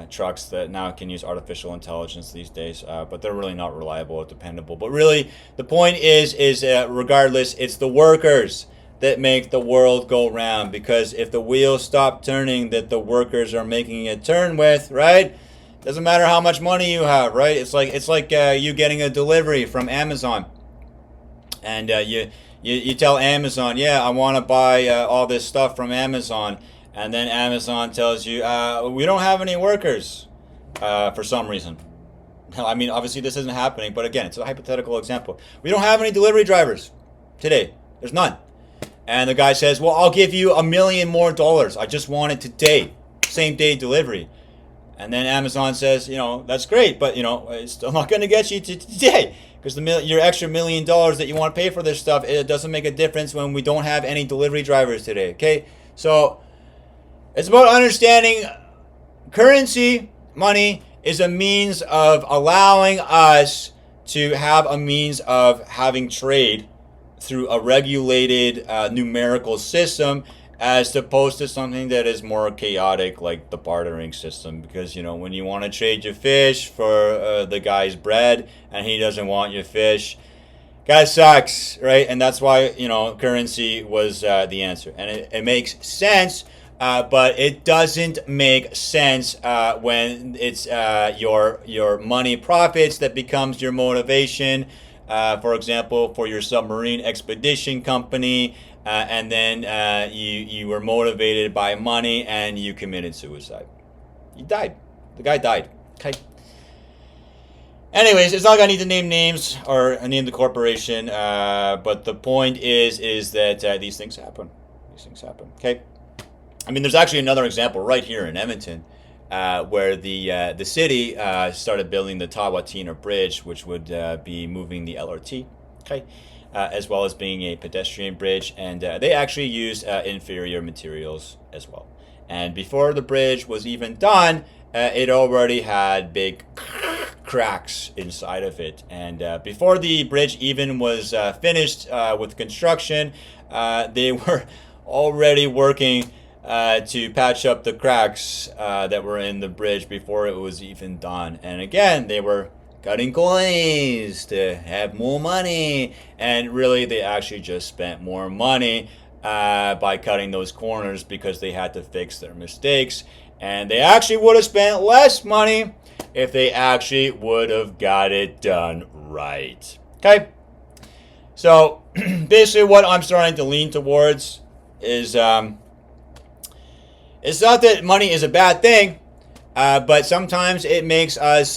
trucks that now can use artificial intelligence these days, but they're really not reliable or dependable. But really, the point is regardless, it's the workers that make the world go round, because if the wheels stop turning that the workers are making it turn with, right? Doesn't matter how much money you have, right? It's like you getting a delivery from Amazon, and you tell Amazon, yeah, I want to buy all this stuff from Amazon, and then Amazon tells you, we don't have any workers for some reason. I mean, obviously this isn't happening, but again, it's a hypothetical example. We don't have any delivery drivers today. There's none. And the guy says, well, I'll give you $1 million more. I just want it today. Same day delivery. And then Amazon says, that's great, but, it's still not going to get you to today. Because your extra $1 million that you want to pay for this stuff, it doesn't make a difference when we don't have any delivery drivers today, okay? So it's about understanding currency, money, is a means of allowing us to have a means of having trade through a regulated numerical system, as opposed to something that is more chaotic, like the bartering system. Because when you want to trade your fish for the guy's bread and he doesn't want your fish, guy sucks, right? And that's why currency was the answer, and it makes sense. But it doesn't make sense when it's your money profits that becomes your motivation. For example, for your submarine expedition company, and then you were motivated by money and you committed suicide. You died. The guy died. Okay. Anyways, it's not like I need to name names or name the corporation, but the point is that these things happen. These things happen. Okay. I mean, there's actually another example right here in Edmonton. where the city started building the Tawatina Bridge, which would be moving the LRT, okay, as well as being a pedestrian bridge, and they actually used inferior materials as well. And before the bridge was even done, it already had big cracks inside of it. And before the bridge even was finished with construction, they were already working to patch up the cracks that were in the bridge before it was even done. And again, they were cutting coins to have more money, and really they actually just spent more money by cutting those corners because they had to fix their mistakes. And they actually would have spent less money if they actually would have got it done right. Okay? So basically what I'm starting to lean towards is it's not that money is a bad thing, but sometimes it makes us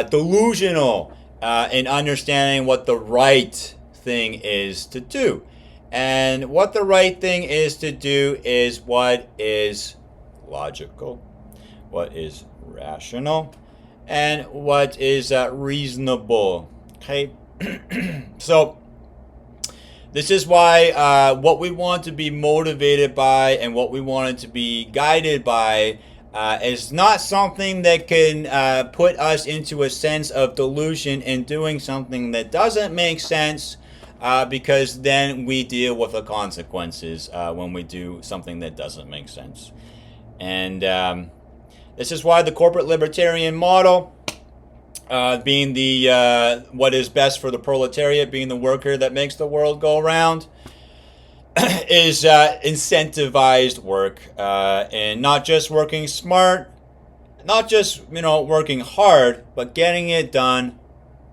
delusional in understanding what the right thing is to do. And what the right thing is to do is what is logical, what is rational, and what is reasonable. Okay? So this is why what we want to be motivated by and what we want to be guided by is not something that can put us into a sense of delusion in doing something that doesn't make sense, because then we deal with the consequences when we do something that doesn't make sense. And this is why the corporate libertarian model, being the what is best for the proletariat, being the worker that makes the world go round, is incentivized work, and not just working smart, not just working hard, but getting it done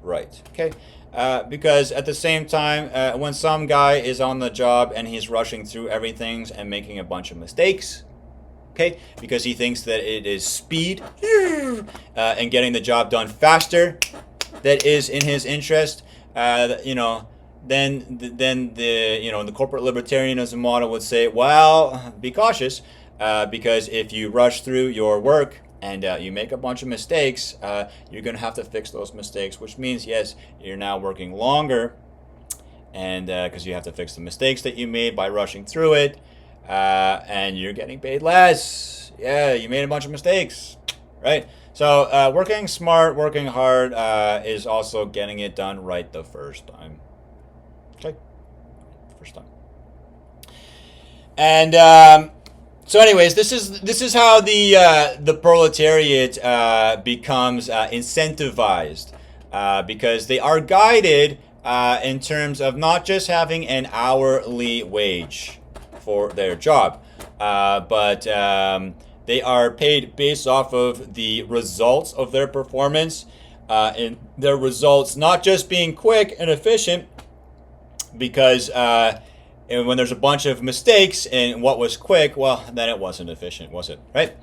right. Okay, because at the same time, when some guy is on the job and he's rushing through everything and making a bunch of mistakes, okay, because he thinks that it is speed and getting the job done faster that is in his interest, then the corporate libertarianism model would say, well, be cautious, because if you rush through your work and you make a bunch of mistakes, you're going to have to fix those mistakes, which means, yes, you're now working longer, and because you have to fix the mistakes that you made by rushing through it. And you're getting paid less. Yeah, you made a bunch of mistakes, right? So working smart, working hard is also getting it done right the first time. Okay, first time. And so, anyways, this is how the proletariat becomes incentivized, because they are guided in terms of not just having an hourly wage for their job, but they are paid based off of the results of their performance, and their results not just being quick and efficient, because and when there's a bunch of mistakes and what was quick, well, then it wasn't efficient, was it? Right?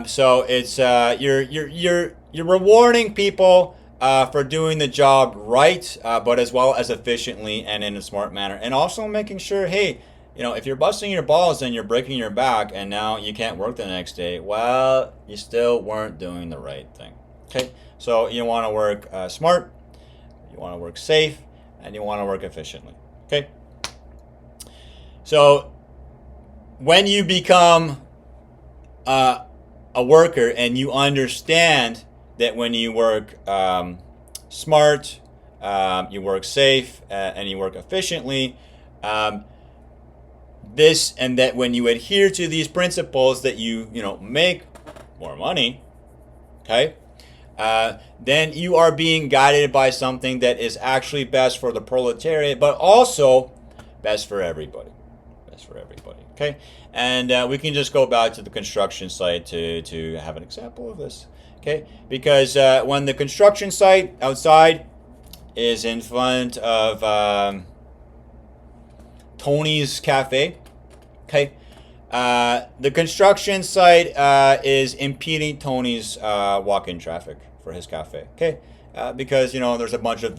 So it's you're rewarding people for doing the job right, but as well as efficiently and in a smart manner, and also making sure, hey, if you're busting your balls and you're breaking your back and now you can't work the next day, well, you still weren't doing the right thing. Okay? So you want to work smart, you want to work safe, and you want to work efficiently. Okay? So when you become a worker and you understand that when you work smart, you work safe, and you work efficiently, this and that when you adhere to these principles that you make more money, okay, then you are being guided by something that is actually best for the proletariat, but also best for everybody. Best for everybody, okay? And we can just go back to the construction site to have an example of this, okay? Because when the construction site outside is in front of Tony's Cafe, okay, the construction site is impeding Tony's walk-in traffic for his cafe, okay, because there's a bunch of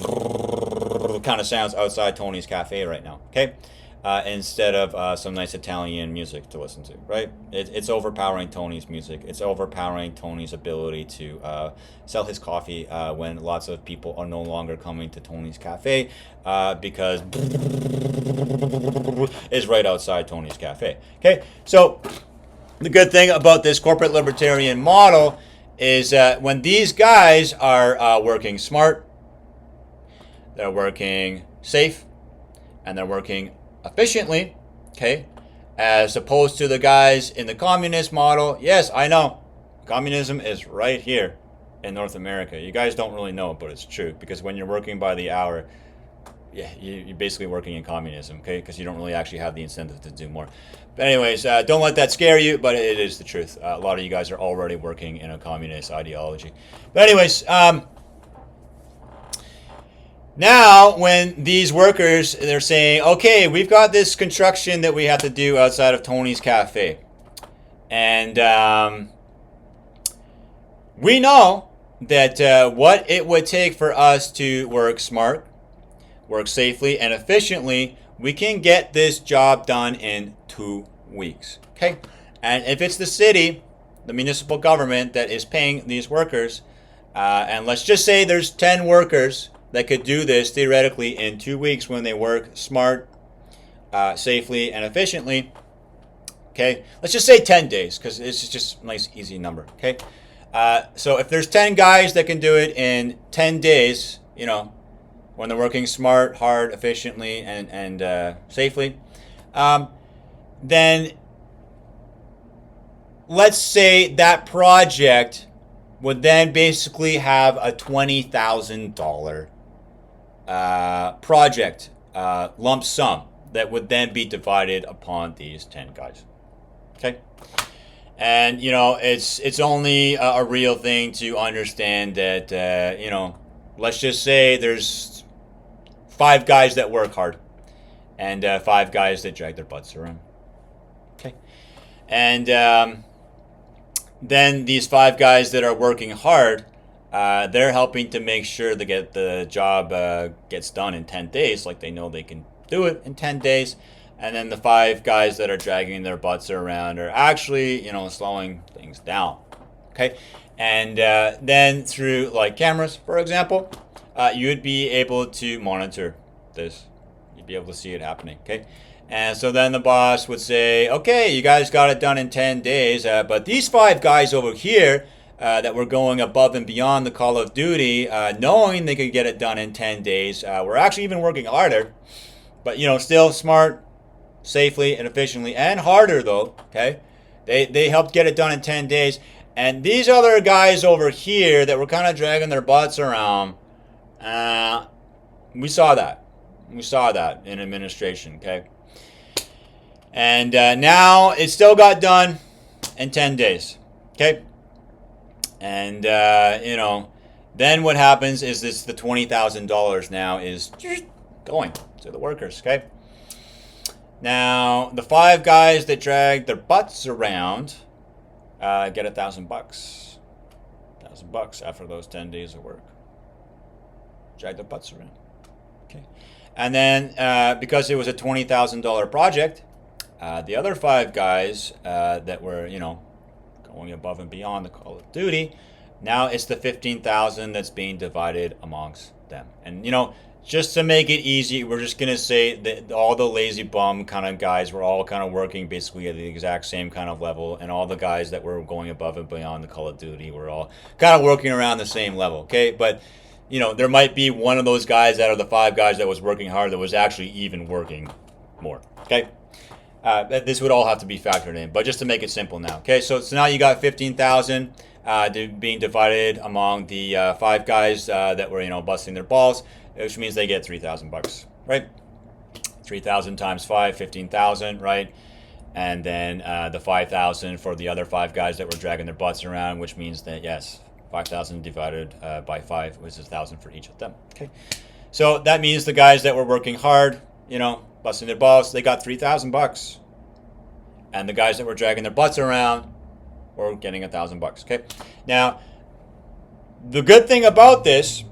kind of sounds outside Tony's Cafe right now, okay, instead of some nice Italian music to listen to, right? It's overpowering Tony's music. It's overpowering Tony's ability to sell his coffee when lots of people are no longer coming to Tony's cafe because is right outside Tony's cafe. Okay, so the good thing about this corporate libertarian model is when these guys are working smart, they're working safe, and they're working efficiently, okay, as opposed to the guys in the communist model. Yes, I know, communism is right here in North America. You guys don't really know it, but it's true, because when you're working by the hour, yeah, you're basically working in communism, okay, because you don't really actually have the incentive to do more. But anyways, don't let that scare you, but it is the truth. A lot of you guys are already working in a communist ideology. But anyways, now, when these workers, they're saying, okay, we've got this construction that we have to do outside of Tony's cafe. And we know that what it would take for us to work smart, work safely and efficiently, we can get this job done in 2 weeks. Okay? And if it's the city, the municipal government that is paying these workers, and let's just say there's 10 workers that could do this theoretically in 2 weeks when they work smart, safely, and efficiently. Okay, let's just say 10 days because it's just a nice, easy number. Okay, so if there's 10 guys that can do it in 10 days, you know, when they're working smart, hard, efficiently, and safely, then let's say that project would then basically have a $20,000 project lump sum that would then be divided upon these 10 guys. Okay, and you know it's only a real thing to understand that you know, let's just say there's 5 guys that work hard and 5 guys that drag their butts around. Okay, and then these 5 guys that are working hard, they're helping to make sure to get the job gets done in 10 days, like they know they can do it in 10 days. And then the 5 guys that are dragging their butts around are actually, you know, slowing things down. Okay, and then through like cameras, for example, you would be able to monitor this. You'd be able to see it happening. Okay. And so then the boss would say, okay, you guys got it done in 10 days, but these 5 guys over here that were going above and beyond the Call of Duty, knowing they could get it done in 10 days, were actually even working harder, but, you know, still smart, safely, and efficiently, and harder, though, okay? They helped get it done in 10 days. And these other guys over here that were kind of dragging their butts around, we saw that. We saw that in administration, okay? And now it still got done in 10 days. Okay? And, you know, then what happens is the $20,000 now is going to the workers. Okay? Now, the 5 guys that drag their butts around get $1,000. $1,000 after those 10 days of work. Drag their butts around. Okay? And then, because it was a $20,000 project, the other 5 guys that were, you know, going above and beyond the Call of Duty, now it's the $15,000 that's being divided amongst them. And, you know, just to make it easy, we're just going to say that all the lazy bum kind of guys were all kind of working basically at the exact same kind of level, and all the guys that were going above and beyond the Call of Duty were all kind of working around the same level, okay? But, you know, there might be one of those guys out of the 5 guys that was working hard that was actually even working more, okay? This would all have to be factored in, but just to make it simple now. Okay, so now you got 15,000 being divided among the 5 guys that were, you know, busting their balls, which means they get $3,000, right? 3,000 times 5, 15,000, right? And then the 5,000 for the other 5 guys that were dragging their butts around, which means that yes, 5,000 divided by 5, which is 1,000 for each of them. Okay, so that means the guys that were working hard, you know, busting their balls, they got $3,000, and the guys that were dragging their butts around were getting $1,000. Okay, now the good thing about this,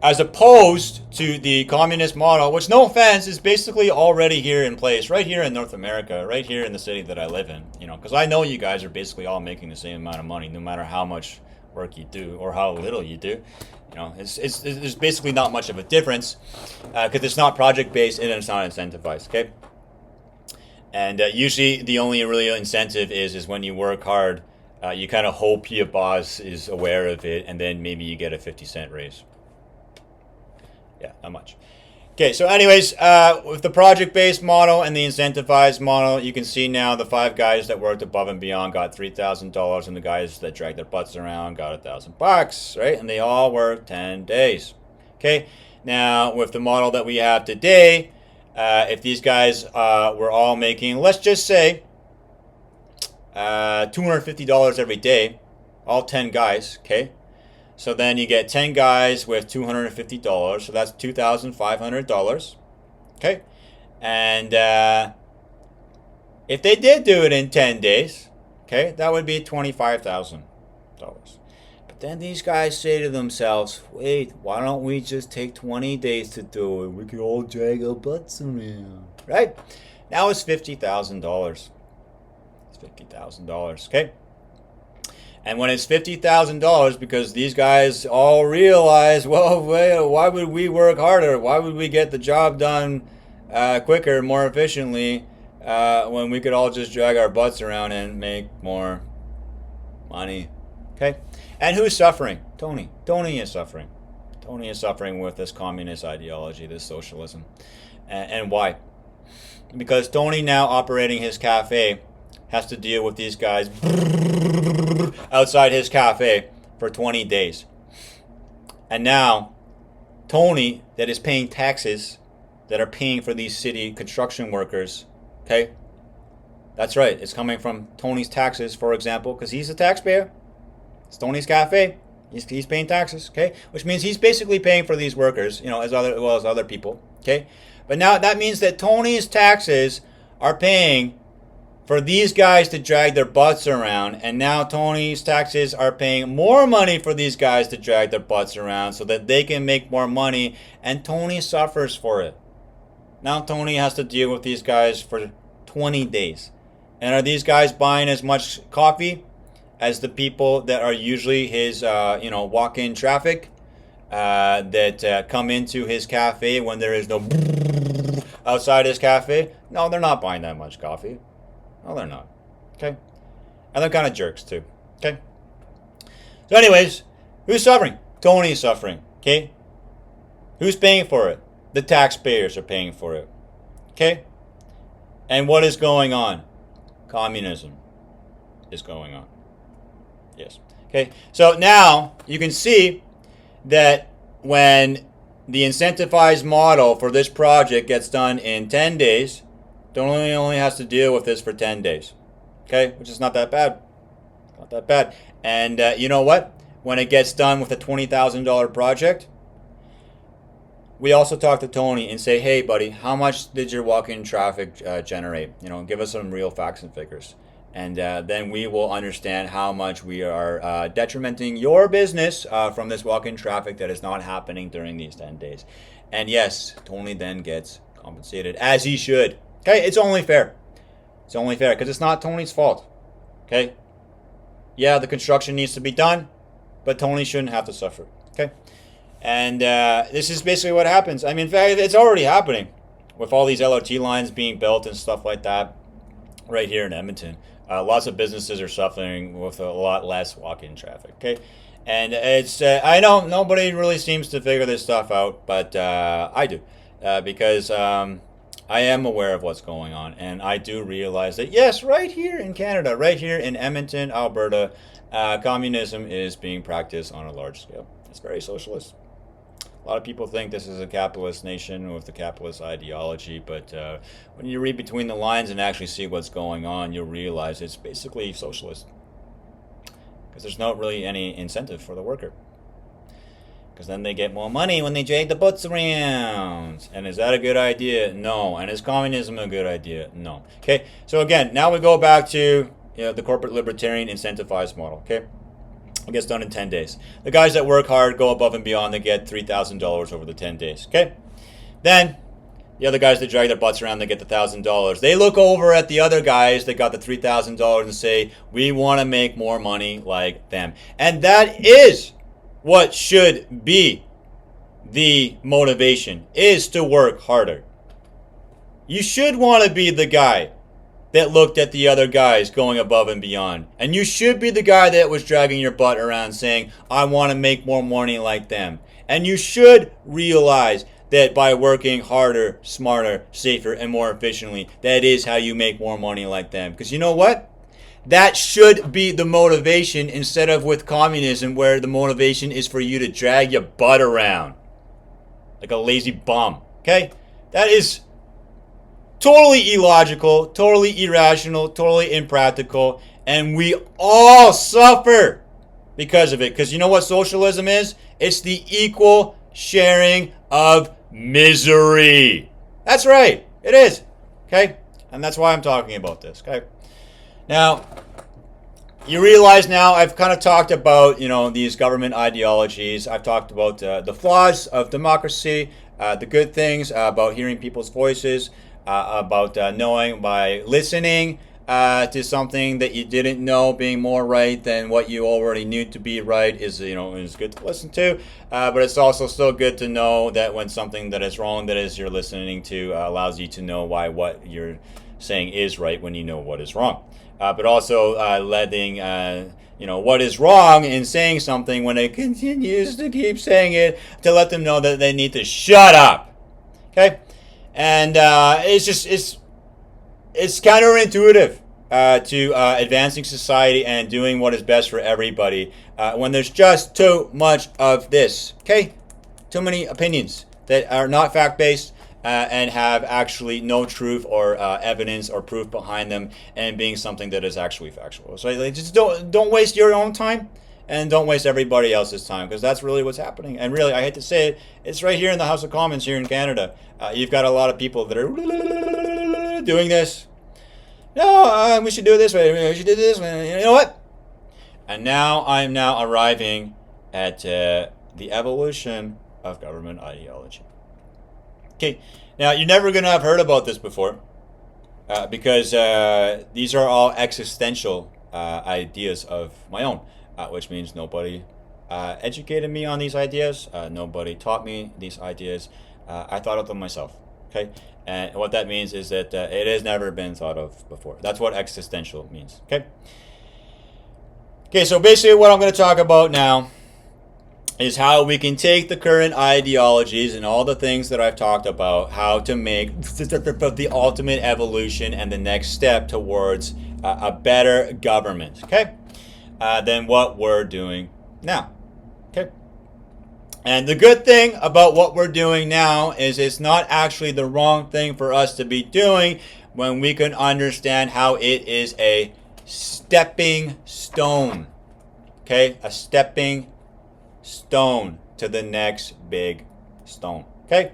as opposed to the communist model, which, no offense, is basically already here in place, right here in North America, right here in the city that I live in. You know, because I know you guys are basically all making the same amount of money, no matter how much work you do or how little you do. You know, there's basically not much of a difference because it's not project-based and it's not incentivized, okay? And usually the only real incentive is when you work hard, you kind of hope your boss is aware of it, and then maybe you get a 50-cent raise. Yeah, not much. Okay, so anyways, with the project-based model and the incentivized model, you can see now the 5 guys that worked above and beyond got $3,000, and the guys that dragged their butts around got $1,000, right? And they all worked 10 days. Okay, now with the model that we have today, if these guys were all making, let's just say, $250 every day, all 10 guys, okay? So then you get 10 guys with $250, so that's $2,500, okay? And if they did do it in 10 days, okay, that would be $25,000. But then these guys say to themselves, wait, why don't we just take 20 days to do it? We can all drag our butts around, right? Now it's $50,000. It's $50,000, okay? And when it's $50,000, because these guys all realize, well, why would we work harder? Why would we get the job done quicker, more efficiently, when we could all just drag our butts around and make more money? Okay? And who's suffering? Tony. Tony is suffering. Tony is suffering with this communist ideology, this socialism. And why? Because Tony, now operating his cafe, has to deal with these guys outside his cafe for 20 days. And now, Tony, that is paying taxes, that are paying for these city construction workers, okay? That's right, it's coming from Tony's taxes, for example, because he's a taxpayer. It's Tony's cafe. He's paying taxes, okay? Which means he's basically paying for these workers, you know, as well as other people, okay? But now that means that Tony's taxes are paying for these guys to drag their butts around, and now Tony's taxes are paying more money for these guys to drag their butts around so that they can make more money, and Tony suffers for it. Now Tony has to deal with these guys for 20 days. And are these guys buying as much coffee as the people that are usually his walk-in traffic that come into his cafe when there is no outside his cafe? No, they're not buying that much coffee. No, they're not. Okay? And they're kind of jerks, too. Okay? So anyways, who's suffering? Tony's suffering. Okay? Who's paying for it? The taxpayers are paying for it. Okay? And what is going on? Communism is going on. Yes. Okay? So now you can see that when the incentivized model for this project gets done in 10 days, Tony only has to deal with this for 10 days. Okay? Which is not that bad. Not that bad. And you know what? When it gets done with a $20,000 project, we also talk to Tony and say, hey, buddy, how much did your walk-in traffic generate? You know, give us some real facts and figures. And then we will understand how much we are detrimenting your business from this walk-in traffic that is not happening during these 10 days. And yes, Tony then gets compensated, as he should. Okay, it's only fair. It's only fair because it's not Tony's fault. Okay? Yeah, the construction needs to be done, but Tony shouldn't have to suffer. Okay? And this is basically what happens. I mean, in fact, it's already happening with all these LRT lines being built and stuff like that right here in Edmonton. Lots of businesses are suffering with a lot less walk-in traffic. Okay? And it's, I know nobody really seems to figure this stuff out, but I do. Because I am aware of what's going on, and I do realize that, yes, right here in Canada, right here in Edmonton, Alberta, communism is being practiced on a large scale. It's very socialist. A lot of people think this is a capitalist nation with a capitalist ideology, but when you read between the lines and actually see what's going on, you'll realize it's basically socialist. Because there's not really any incentive for the worker. Because then they get more money when they drag the butts around. And is that a good idea? No. And is communism a good idea? No. Okay, so again, now we go back to the corporate libertarian incentivized model. Okay, It gets done in 10 days. The guys that work hard, go above and beyond, they get $3,000 over the 10 days. Okay? Then, the other guys that drag their butts around, they get the $1,000. They look over at the other guys that got the $3,000 and say, we want to make more money like them. And that is what should be the motivation, is to work harder. You should want to be the guy that looked at the other guys going above and beyond. And you should be the guy that was dragging your butt around saying, I want to make more money like them. And you should realize that by working harder, smarter, safer, and more efficiently, that is how you make more money like them. Because you know what? That should be the motivation, instead of with communism, where the motivation is for you to drag your butt around like a lazy bum. Okay? That is totally illogical, totally irrational, totally impractical, and we all suffer because of it. Because you know what socialism is? It's the equal sharing of misery. That's right. It is. Okay? And that's why I'm talking about this. Okay? Now, you realize now I've kind of talked about, these government ideologies. I've talked about the flaws of democracy, the good things about hearing people's voices, about knowing by listening to something that you didn't know being more right than what you already knew to be right is good to listen to. But it's also still good to know that when something that is wrong, that is you're listening to, allows you to know why what you're saying is right when you know what is wrong. But also letting what is wrong in saying something when it continues to keep saying it, to let them know that they need to shut up. Okay? And it's counterintuitive to advancing society and doing what is best for everybody when there's just too much of this. Okay? Too many opinions that are not fact-based and have actually no truth or evidence or proof behind them, and being something that is actually factual. So just don't waste your own time, and don't waste everybody else's time, because that's really what's happening. And really, I hate to say it, it's right here in the House of Commons here in Canada. You've got a lot of people that are doing this. No, we should do it this way. We should do this way. You know what? And now I'm arriving at the evolution of government ideology. Okay, now you're never going to have heard about this before because these are all existential ideas of my own, which means nobody educated me on these ideas. Nobody taught me these ideas. I thought of them myself. Okay, and what that means is that it has never been thought of before. That's what existential means. Okay. Okay, so basically what I'm going to talk about now is how we can take the current ideologies and all the things that I've talked about, how to make the ultimate evolution and the next step towards a better government, okay, than what we're doing now, okay? And the good thing about what we're doing now is it's not actually the wrong thing for us to be doing when we can understand how it is a stepping stone, okay? A stepping stone to the next big stone. Okay?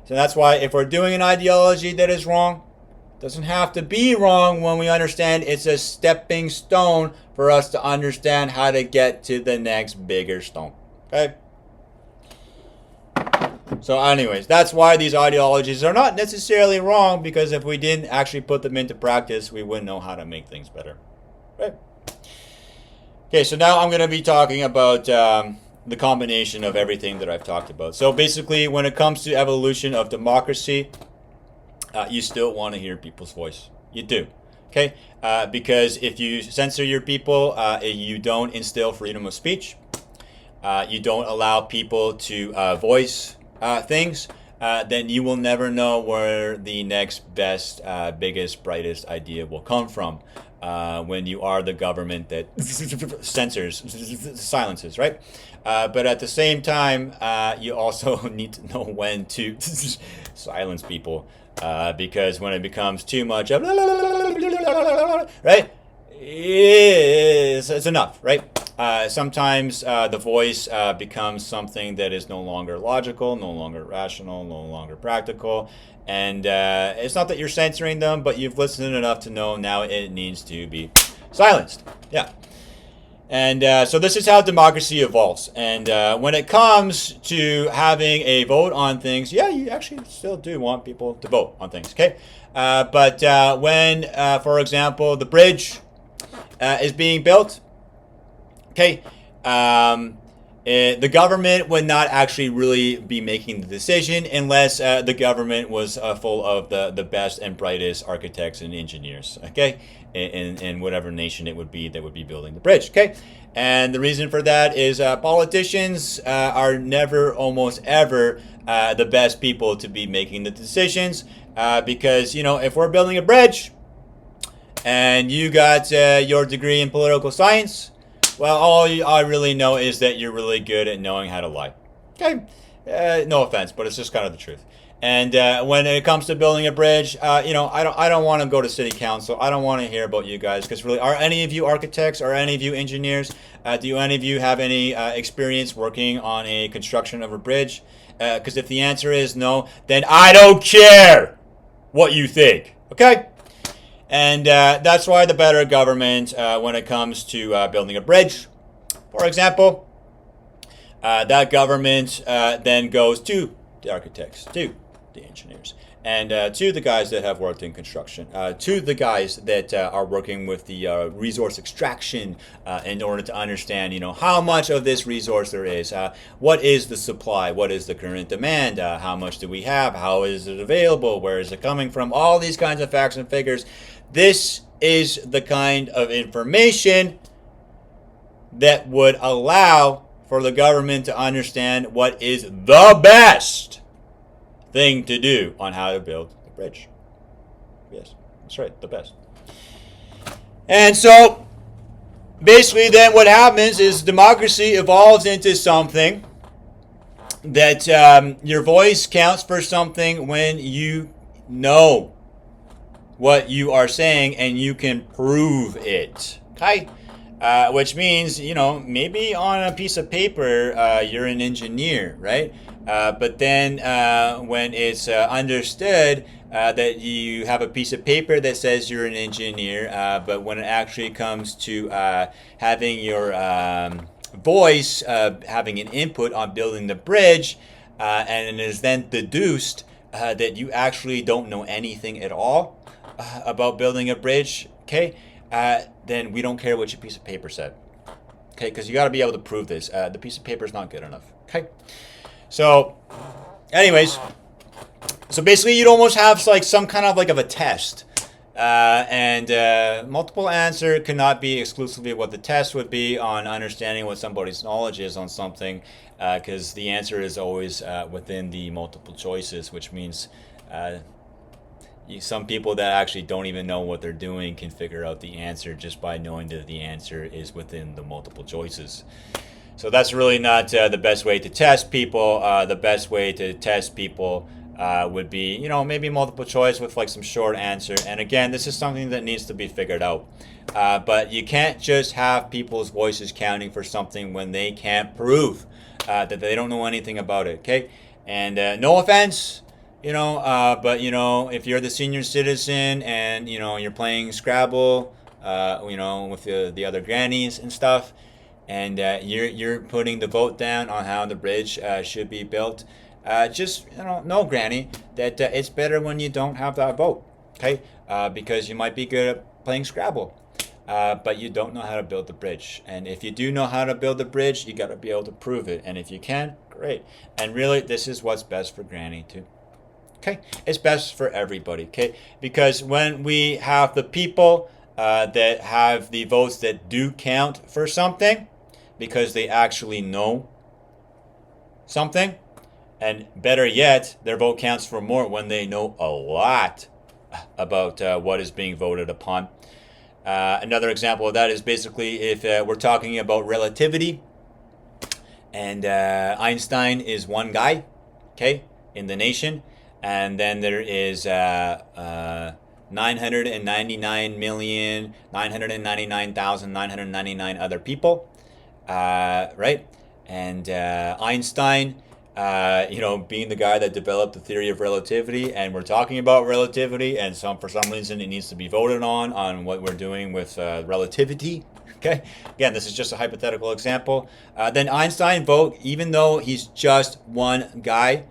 So that's why if we're doing an ideology that is wrong, it doesn't have to be wrong when we understand it's a stepping stone for us to understand how to get to the next bigger stone. Okay? So anyways, that's why these ideologies are not necessarily wrong, because if we didn't actually put them into practice, we wouldn't know how to make things better. Right? Okay, so now I'm going to be talking about the combination of everything that I've talked about. So basically, when it comes to evolution of democracy, you still want to hear people's voice. You do. Okay? Because if you censor your people, you don't instill freedom of speech. You don't allow people to voice things, then you will never know where the next best, biggest, brightest idea will come from. When you are the government that censors, silences, right? But at the same time, you also need to know when to silence people, because when it becomes too much of, right, it's enough, right? Sometimes the voice becomes something that is no longer logical, no longer rational, no longer practical. And it's not that you're censoring them, but you've listened enough to know now it needs to be silenced. Yeah. And so this is how democracy evolves. And when it comes to having a vote on things, yeah, you actually still do want people to vote on things, okay? But when, for example, the bridge is being built, okay, the government would not actually really be making the decision unless the government was full of the best and brightest architects and engineers, okay, in whatever nation it would be that would be building the bridge, okay? And the reason for that is politicians are never, almost ever, the best people to be making the decisions because, you know, if we're building a bridge and you got your degree in political science, well, all I really know is that you're really good at knowing how to lie. Okay? No offense, but it's just kind of the truth. And when it comes to building a bridge, you know, I don't want to go to city council. I don't want to hear about you guys because really, are any of you architects? Are any of you engineers? Do any of you have any experience working on a construction of a bridge? Because if the answer is no, then I don't care what you think. Okay? And that's why the better government, when it comes to building a bridge, for example, that government then goes to the architects, to the engineers, and to the guys that have worked in construction, to the guys that are working with the resource extraction in order to understand, you know, how much of this resource there is, what is the supply, what is the current demand, how much do we have, how is it available, where is it coming from, all these kinds of facts and figures. This is the kind of information that would allow for the government to understand what is the best thing to do on how to build a bridge. Yes, that's right, the best. And so, basically then what happens is democracy evolves into something that your voice counts for something when you know what you are saying and you can prove it, okay? Which means, you know, maybe on a piece of paper you're an engineer, right? But then when it's understood that you have a piece of paper that says you're an engineer, but when it actually comes to having your voice, having an input on building the bridge, and it is then deduced that you actually don't know anything at all about building a bridge, okay, then we don't care what your piece of paper said, okay, because you got to be able to prove this. The piece of paper is not good enough, okay? So, anyways, so basically you'd almost have like some kind of like of a test, and multiple answer cannot be exclusively what the test would be on understanding what somebody's knowledge is on something, because the answer is always within the multiple choices, which means some people that actually don't even know what they're doing can figure out the answer just by knowing that the answer is within the multiple choices. So that's really not the best way to test people. The best way to test people would be, you know, maybe multiple choice with like some short answer. And again, this is something that needs to be figured out. But you can't just have people's voices counting for something when they can't prove that they don't know anything about it, okay? And no offense, you know, but, you know, if you're the senior citizen and, you know, you're playing Scrabble, you know, with the other grannies and stuff, and you're putting the vote down on how the bridge should be built, just, you know Granny, that it's better when you don't have that vote, okay? Because you might be good at playing Scrabble, but you don't know how to build the bridge. And if you do know how to build the bridge, you got to be able to prove it. And if you can, great. And really, this is what's best for Granny too. Okay, it's best for everybody, okay? Because when we have the people that have the votes that do count for something, because they actually know something, and better yet, their vote counts for more when they know a lot about what is being voted upon. Another example of that is basically if we're talking about relativity, and Einstein is one guy, okay, in the nation, and then there is 999,999,999 other people, right? And Einstein, you know, being the guy that developed the theory of relativity, and we're talking about relativity, and for some reason it needs to be voted on what we're doing with relativity, Okay, again, this is just a hypothetical example. Then Einstein vote, even though he's just one guy,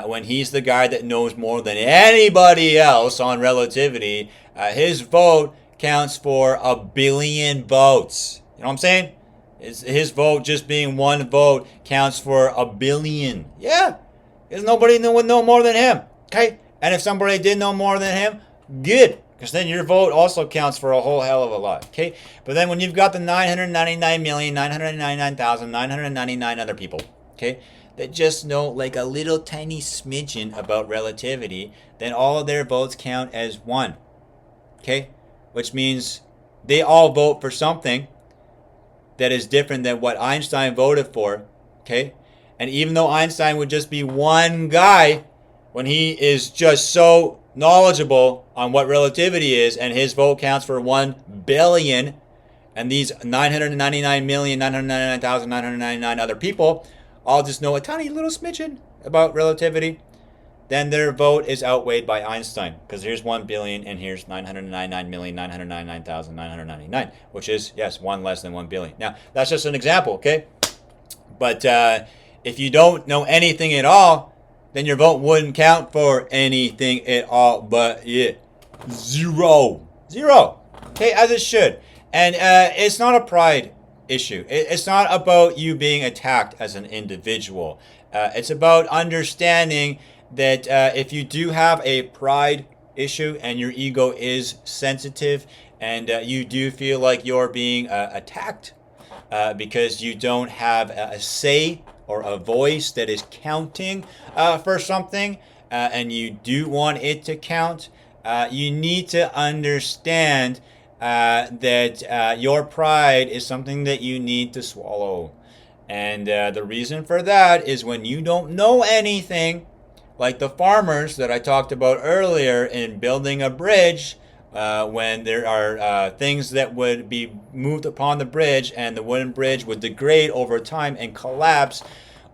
when he's the guy that knows more than anybody else on relativity, his vote counts for 1,000,000,000 votes. You know what I'm saying? His vote, just being one vote, counts for 1,000,000,000. Yeah, because nobody would know more than him. Okay, and if somebody did know more than him, good. Because then your vote also counts for a whole hell of a lot. Okay, but then when you've got the 999,999,999 other people, okay, that just know like a little tiny smidgen about relativity, then all of their votes count as one. Okay, which means they all vote for something that is different than what Einstein voted for. Okay, and even though Einstein would just be one guy, when he is just so knowledgeable on what relativity is, and his vote counts for 1,000,000,000, and these 999,999,999 other people all just know a tiny little smidgen about relativity, then their vote is outweighed by Einstein, because here's 1,000,000,000 and here's 999,999,999, which is, yes, one less than 1,000,000,000. Now, that's just an example, okay? But if you don't know anything at all, then your vote wouldn't count for anything at all, but yeah, zero. Okay, as it should. And it's not a pride issue. It's not about you being attacked as an individual. It's about understanding that if you do have a pride issue and your ego is sensitive, and you do feel like you're being attacked because you don't have a say or a voice that is counting for something, and you do want it to count, you need to understand that your pride is something that you need to swallow. And the reason for that is when you don't know anything, like the farmers that I talked about earlier in building a bridge, when there are things that would be moved upon the bridge and the wooden bridge would degrade over time and collapse.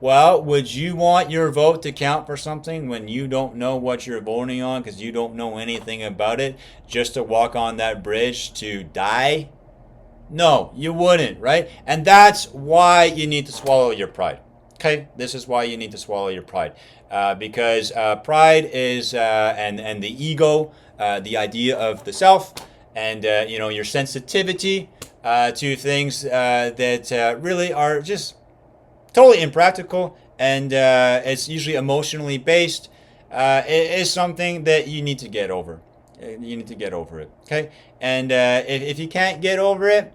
Well, would you want your vote to count for something when you don't know what you're voting on because you don't know anything about it, just to walk on that bridge to die? No, you wouldn't, right? And that's why you need to swallow your pride. Okay, this is why you need to swallow your pride, because pride is and the ego, the idea of the self, and your sensitivity to things that really are just totally impractical, and it's usually emotionally based. It is something that you need to get over. You need to get over it. Okay, and if you can't get over it,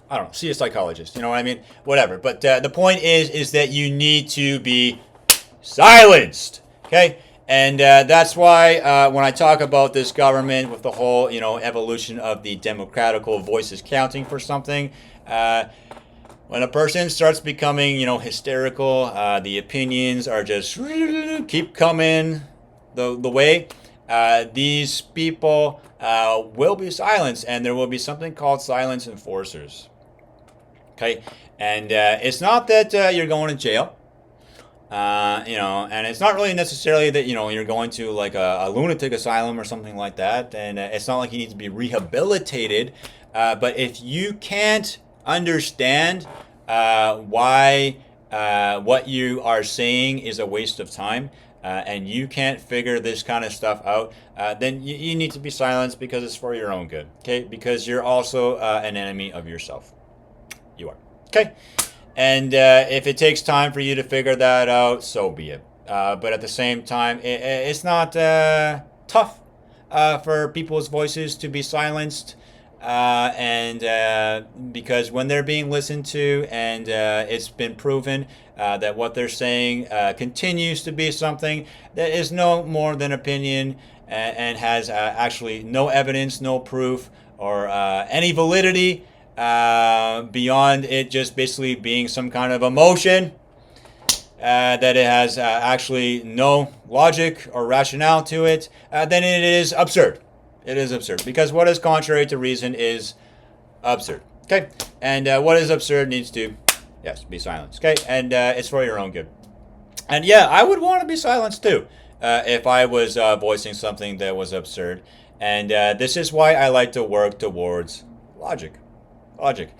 I don't know, see a psychologist, you know what I mean? Whatever. But the point is that you need to be silenced, okay? And that's why when I talk about this government with the whole, evolution of the democratical voices counting for something, when a person starts becoming, hysterical, the opinions are just keep coming the way, these people will be silenced, and there will be something called silence enforcers. Okay, and it's not that you're going to jail, and it's not really necessarily that you're going to like a lunatic asylum or something like that, and it's not like you need to be rehabilitated. But if you can't understand why what you are saying is a waste of time, and you can't figure this kind of stuff out, then you need to be silenced, because it's for your own good. Okay, because you're also an enemy of yourself. You are. Okay. And if it takes time for you to figure that out, so be it. But at the same time, it's not tough for people's voices to be silenced. And because when they're being listened to, and it's been proven that what they're saying continues to be something that is no more than opinion, and has actually no evidence, no proof, or any validity, beyond it just basically being some kind of emotion, that it has actually no logic or rationale to it, then it is absurd. It is absurd, because what is contrary to reason is absurd. Okay, and what is absurd needs to, yes, be silenced. Okay, and it's for your own good. And yeah, I would want to be silenced too, if I was voicing something that was absurd. And this is why I like to work towards logic. Logic.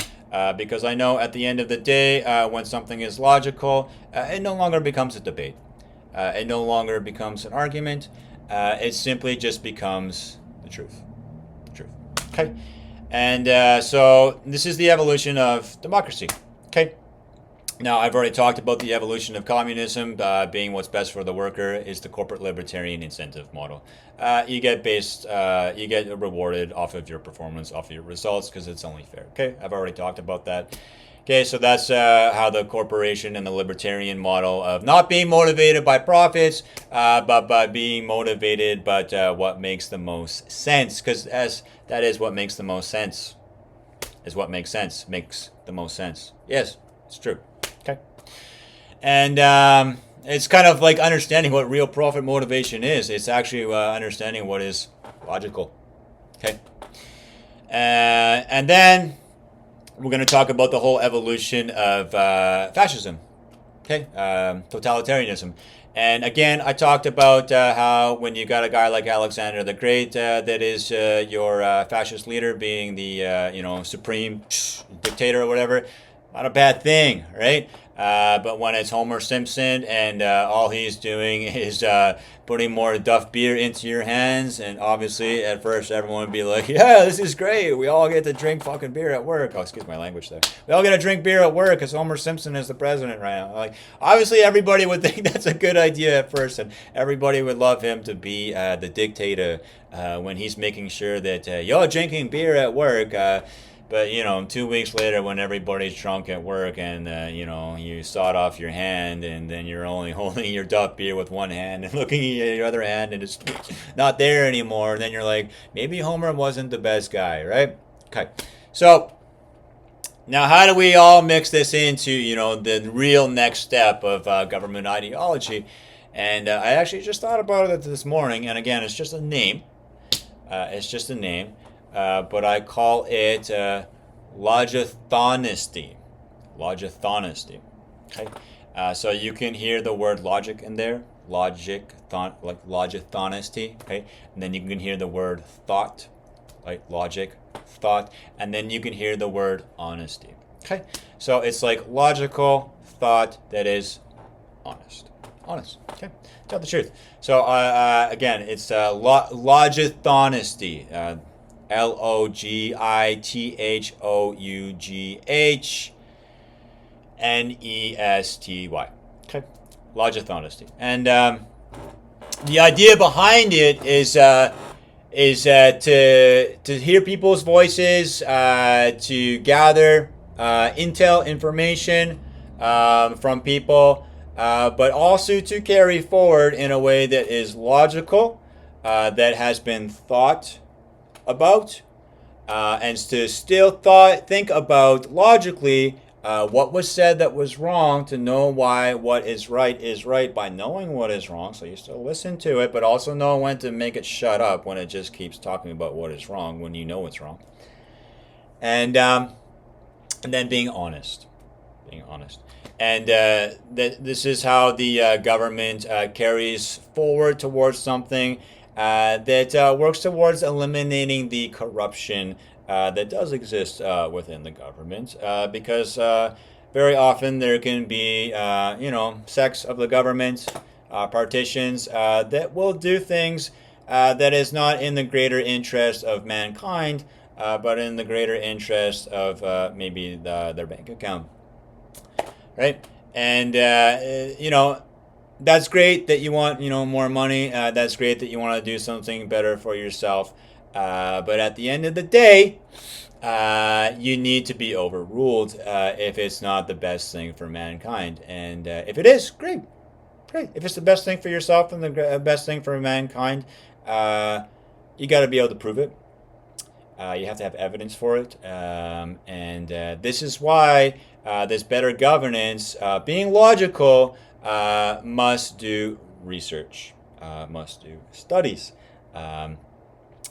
Because I know at the end of the day, when something is logical, it no longer becomes a debate. It no longer becomes an argument. It simply just becomes the truth. The truth. Okay? And so this is the evolution of democracy. Okay? Now, I've already talked about the evolution of communism being what's best for the worker is the corporate libertarian incentive model. You get rewarded off of your performance, off of your results, because it's only fair. Okay, I've already talked about that. Okay, so that's how the corporation and the libertarian model of not being motivated by profits, but by being motivated by what makes the most sense, because that is what makes the most sense. Is what makes sense. Makes the most sense. Yes, it's true. Okay. And it's kind of like understanding what real profit motivation is. It's actually understanding what is logical. Okay. And then we're going to talk about the whole evolution of fascism. Okay. Totalitarianism. And again, I talked about how when you got a guy like Alexander the Great, that is your fascist leader, being the supreme dictator or whatever, not a bad thing, right? But when it's Homer Simpson and all he's doing is putting more Duff beer into your hands, and obviously at first everyone would be like, yeah, this is great. We all get to drink fucking beer at work. Oh, excuse my language there. We all get to drink beer at work because Homer Simpson is the president right now. Like, obviously everybody would think that's a good idea at first, and everybody would love him to be the dictator when he's making sure that you're drinking beer at work. But 2 weeks later, when everybody's drunk at work and you sawed off your hand, and then you're only holding your Duff beer with one hand and looking at your other hand, and it's not there anymore, and then you're like, maybe Homer wasn't the best guy, right? Okay, so now how do we all mix this into the real next step of government ideology? And I actually just thought about it this morning, and again, it's just a name. It's just a name. But I call it Logithoughnesty. Logithoughnesty. Okay. So you can hear the word logic in there. Like Logithoughnesty. Okay. And then you can hear the word thought, like logic, thought. And then you can hear the word honesty. Okay. So it's like logical thought that is honest. Honest. Okay. Tell the truth. So again, it's Logithoughnesty. Logithoughnesty. Okay, Logithoughnesty, and the idea behind it is to hear people's voices, to gather intel information from people, but also to carry forward in a way that is logical, that has been thought about, and to still think about logically what was said that was wrong, to know why what is right by knowing what is wrong, so you still listen to it, but also know when to make it shut up when it just keeps talking about what is wrong when you know it's wrong. And then being honest. And this is how the government carries forward towards something that works towards eliminating the corruption that does exist within the government, because very often there can be, sects of the government, partitions that will do things that is not in the greater interest of mankind, but in the greater interest of maybe their bank account, right? And that's great that you want, more money. That's great that you want to do something better for yourself. But at the end of the day, you need to be overruled if it's not the best thing for mankind. And if it is, great. If it's the best thing for yourself and the best thing for mankind, you got to be able to prove it. You have to have evidence for it. And this is why this better governance, being logical, must do research, must do studies,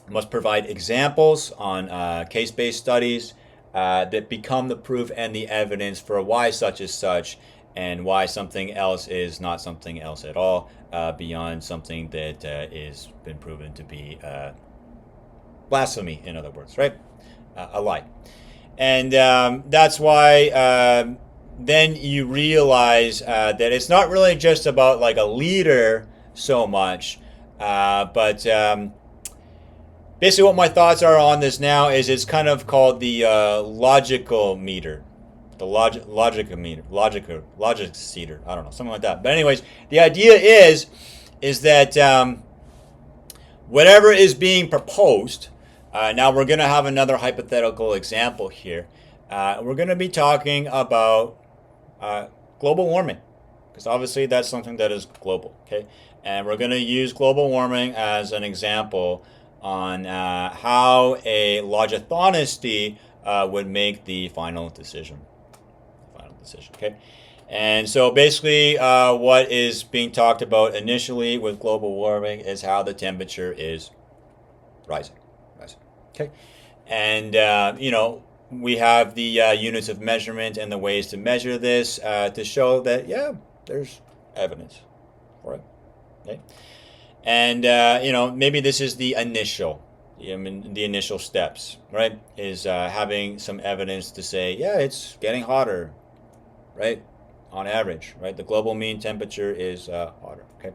must provide examples on case-based studies that become the proof and the evidence for why such is such, and why something else is not something else at all, beyond something that is been proven to be blasphemy, in other words, right? A lie. And that's why then you realize that it's not really just about like a leader so much, but basically what my thoughts are on this now is it's kind of called the logical meter. The logic meter, logic seater. I don't know, something like that. But anyways, the idea is that whatever is being proposed. Now we're going to have another hypothetical example here. We're going to be talking about global warming, because obviously that's something that is global. Okay, and we're going to use global warming as an example on how a Logithoughnesty would make the final decision. Okay. And so basically what is being talked about initially with global warming is how the temperature is rising. Okay. And, we have the units of measurement and the ways to measure this to show that, yeah, there's evidence for it. Okay. And, maybe this is the initial, the initial steps, right? Is having some evidence to say, yeah, it's getting hotter, right? On average, right? The global mean temperature is hotter, okay?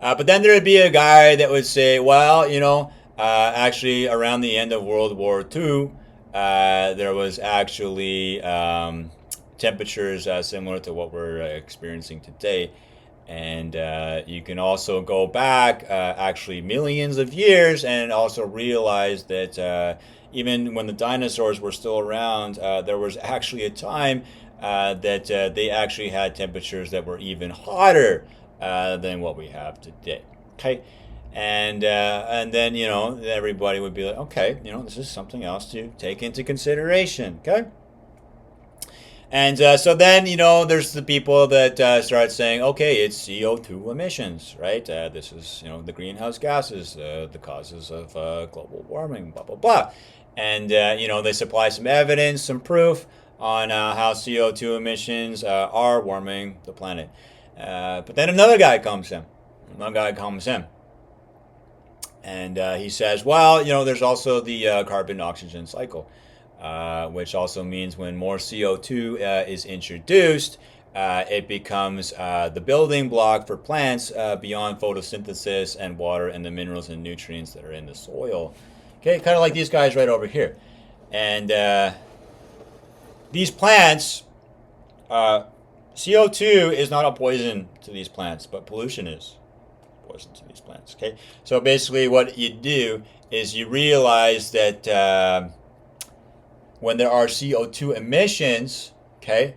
But then there would be a guy that would say, well, actually around the end of World War II, there was actually temperatures similar to what we're experiencing today. And you can also go back actually millions of years and also realize that even when the dinosaurs were still around, there was actually a time that they actually had temperatures that were even hotter than what we have today. Okay, and then everybody would be like, okay, this is something else to take into consideration. Okay. And so then, there's the people that start saying, okay, it's CO2 emissions, right? This is, the greenhouse gases, the causes of global warming, blah, blah, blah. And, they supply some evidence, some proof on how CO2 emissions are warming the planet. But then another guy comes in. And he says, well, there's also the carbon-oxygen cycle. Which also means when more CO2 is introduced, it becomes the building block for plants beyond photosynthesis and water and the minerals and nutrients that are in the soil. Okay, kind of like these guys right over here. And these plants, CO2 is not a poison to these plants, but pollution is poison to these plants. Okay, so basically what you do is you realize that when there are CO2 emissions, okay,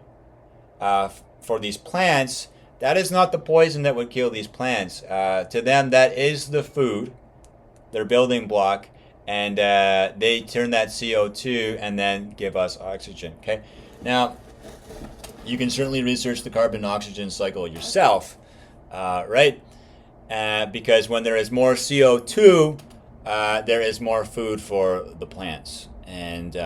for these plants, that is not the poison that would kill these plants. To them, that is the food, their building block, and they turn that CO2 and then give us oxygen. Okay, now you can certainly research the carbon-oxygen cycle yourself, right? Because when there is more CO2, there is more food for the plants, and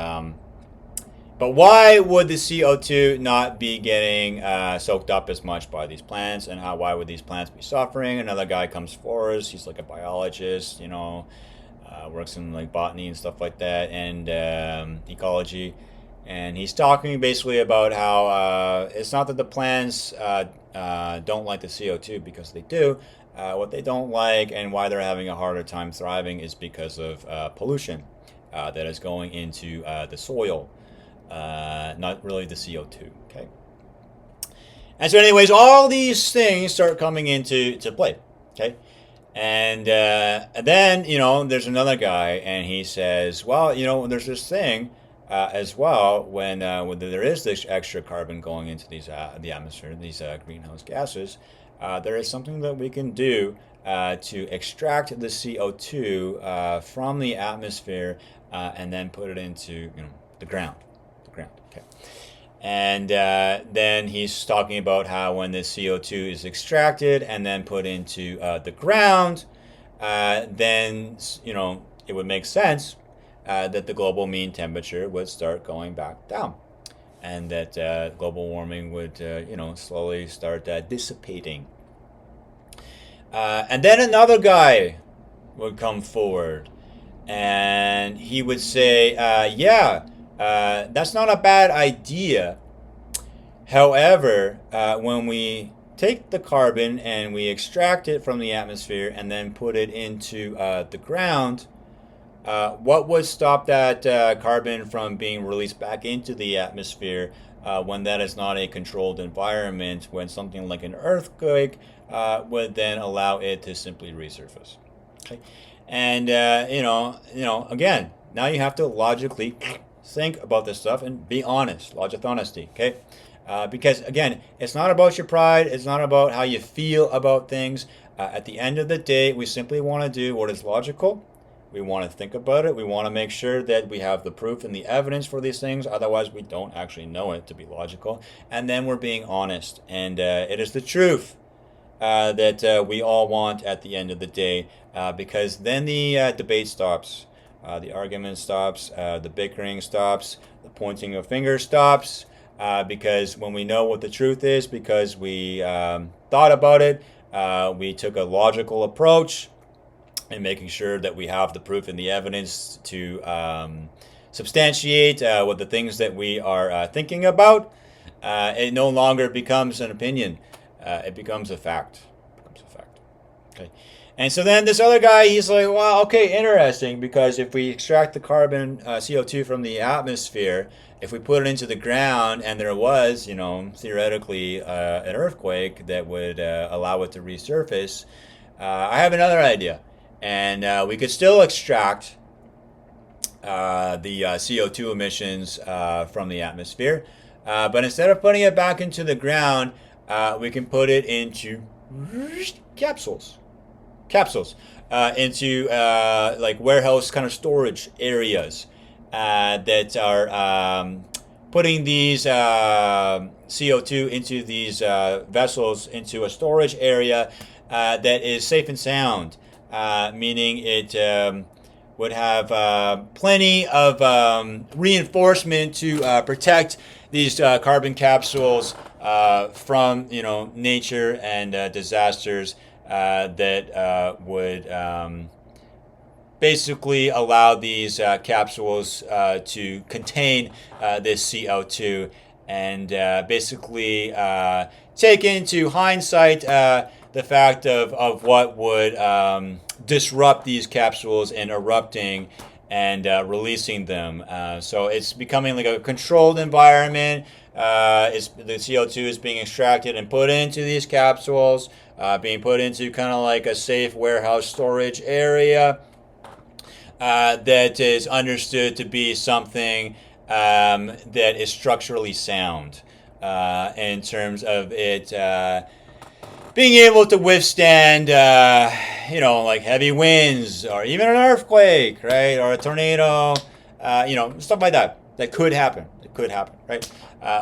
but why would the CO2 not be getting soaked up as much by these plants, and why would these plants be suffering? Another guy comes forward. He's like a biologist, works in like botany and stuff like that, and ecology. And he's talking basically about how it's not that the plants don't like the CO2, because they do. What they don't like and why they're having a harder time thriving is because of pollution that is going into the soil. Not really the CO2, okay? And so anyways, all these things start coming into play, okay? And then, there's another guy, and he says, well, there's this thing as well when there is this extra carbon going into the atmosphere, these greenhouse gases, there is something that we can do to extract the CO2 from the atmosphere and then put it into the ground. Okay. And then he's talking about how when the CO2 is extracted and then put into the ground, then it would make sense that the global mean temperature would start going back down, and that global warming would slowly start dissipating. And then another guy would come forward, and he would say, yeah. That's not a bad idea. However, when we take the carbon and we extract it from the atmosphere and then put it into the ground, what would stop that carbon from being released back into the atmosphere when that is not a controlled environment, when something like an earthquake would then allow it to simply resurface? Okay. And again, now you have to logically think about this stuff and be honest. Logithoughnesty. Okay. Because again, it's not about your pride. It's not about how you feel about things. At the end of the day, we simply want to do what is logical. We want to think about it. We want to make sure that we have the proof and the evidence for these things. Otherwise, we don't actually know it to be logical. And then we're being honest. And it is the truth that we all want at the end of the day. Because then the debate stops. The argument stops. The bickering stops. The pointing of fingers stops. Because when we know what the truth is, because we thought about it, we took a logical approach in making sure that we have the proof and the evidence to substantiate what the things that we are thinking about. It no longer becomes an opinion. It becomes a fact. Okay. And so then this other guy, he's like, well, okay, interesting, because if we extract the carbon, CO2 from the atmosphere, if we put it into the ground and there was, theoretically an earthquake that would allow it to resurface, I have another idea. And we could still extract the CO2 emissions from the atmosphere. But instead of putting it back into the ground, we can put it into capsules into like warehouse kind of storage areas that are putting these CO2 into these vessels into a storage area that is safe and sound, meaning it would have plenty of reinforcement to protect these carbon capsules from nature and disasters that would basically allow these capsules to contain this CO2 and basically take into hindsight the fact of what would disrupt these capsules and erupting and releasing them. So it's becoming like a controlled environment. The CO2 is being extracted and put into these capsules, being put into kind of like a safe warehouse storage area that is understood to be something that is structurally sound in terms of it being able to withstand, like heavy winds or even an earthquake, right, or a tornado, stuff like that. That could happen. It could happen, right?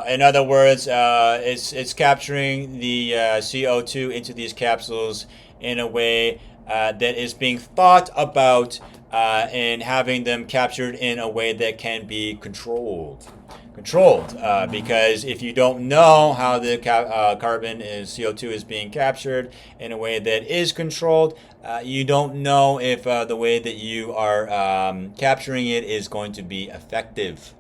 In other words, it's capturing the CO2 into these capsules in a way that is being thought about and having them captured in a way that can be controlled. Because if you don't know how the carbon and CO2 is being captured in a way that is controlled, you don't know if the way that you are capturing it is going to be effective.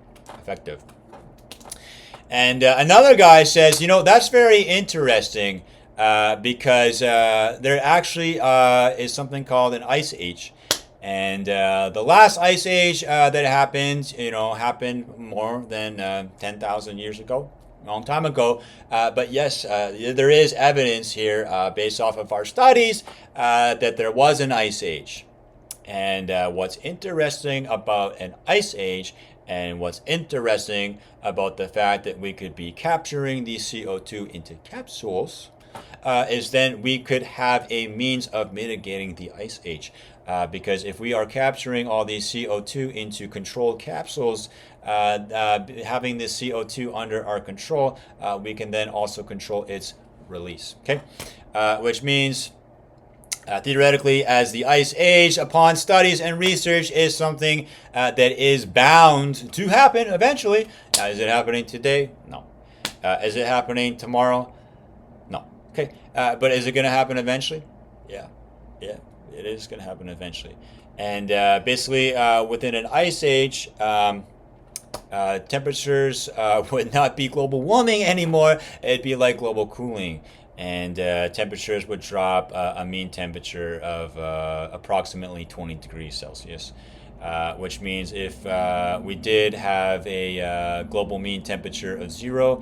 And another guy says, that's very interesting because there actually is something called an ice age. And the last ice age that happened, happened more than 10,000 years ago, a long time ago. But yes, there is evidence here based off of our studies that there was an ice age. And what's interesting about an ice age and what's interesting about the fact that we could be capturing the CO2 into capsules is then we could have a means of mitigating the ice age. Because if we are capturing all these CO2 into controlled capsules, having this CO2 under our control, we can then also control its release. Okay, which means theoretically, as the ice age, upon studies and research, is something that is bound to happen eventually. Now, is it happening today? No. Is it happening tomorrow? No. Okay, but is it going to happen eventually? Yeah. It is going to happen eventually. And basically, within an ice age, temperatures would not be global warming anymore. It'd be like global cooling. And temperatures would drop a mean temperature of approximately 20 degrees Celsius. Which means if we did have a global mean temperature of 0,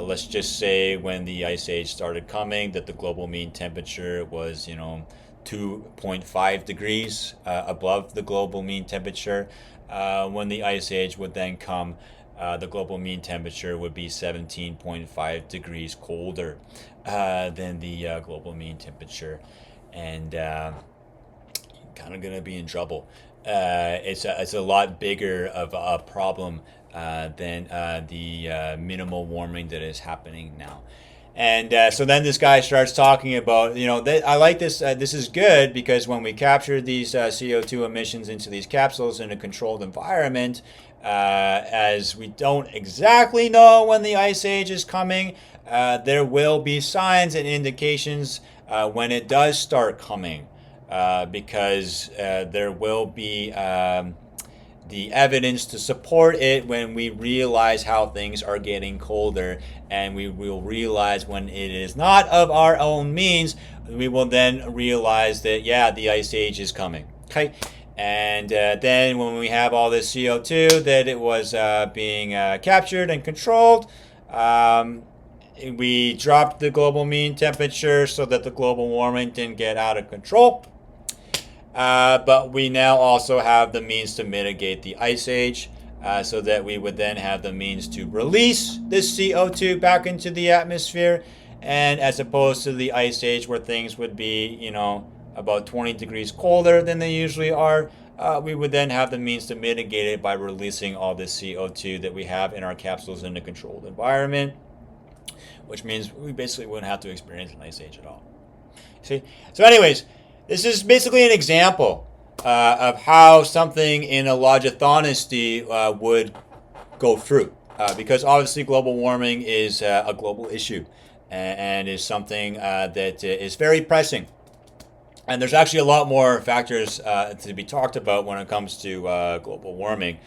let's just say when the ice age started coming, that the global mean temperature was, 2.5 degrees above the global mean temperature. When the ice age would then come, the global mean temperature would be 17.5 degrees colder than the global mean temperature. And kind of going to be in trouble. It's a lot bigger of a problem than the minimal warming that is happening now. And so then this guy starts talking about, I like this. This is good because when we capture these CO2 emissions into these capsules in a controlled environment, as we don't exactly know when the ice age is coming, there will be signs and indications when it does start coming. Because there will be the evidence to support it when we realize how things are getting colder, and we will realize when it is not of our own means. We will then realize that the ice age is coming. Okay, and then when we have all this CO2 that it was being captured and controlled. We dropped the global mean temperature so that the global warming didn't get out of control. But we now also have the means to mitigate the ice age so that we would then have the means to release this CO2 back into the atmosphere. And as opposed to the ice age where things would be, about 20 degrees colder than they usually are, we would then have the means to mitigate it by releasing all this CO2 that we have in our capsules in a controlled environment, which means we basically wouldn't have to experience an ice age at all. See? So anyways, this is basically an example of how something in a Logithoughnesty would go through. Because obviously global warming is a global issue and is something that is very pressing. And there's actually a lot more factors to be talked about when it comes to global warming.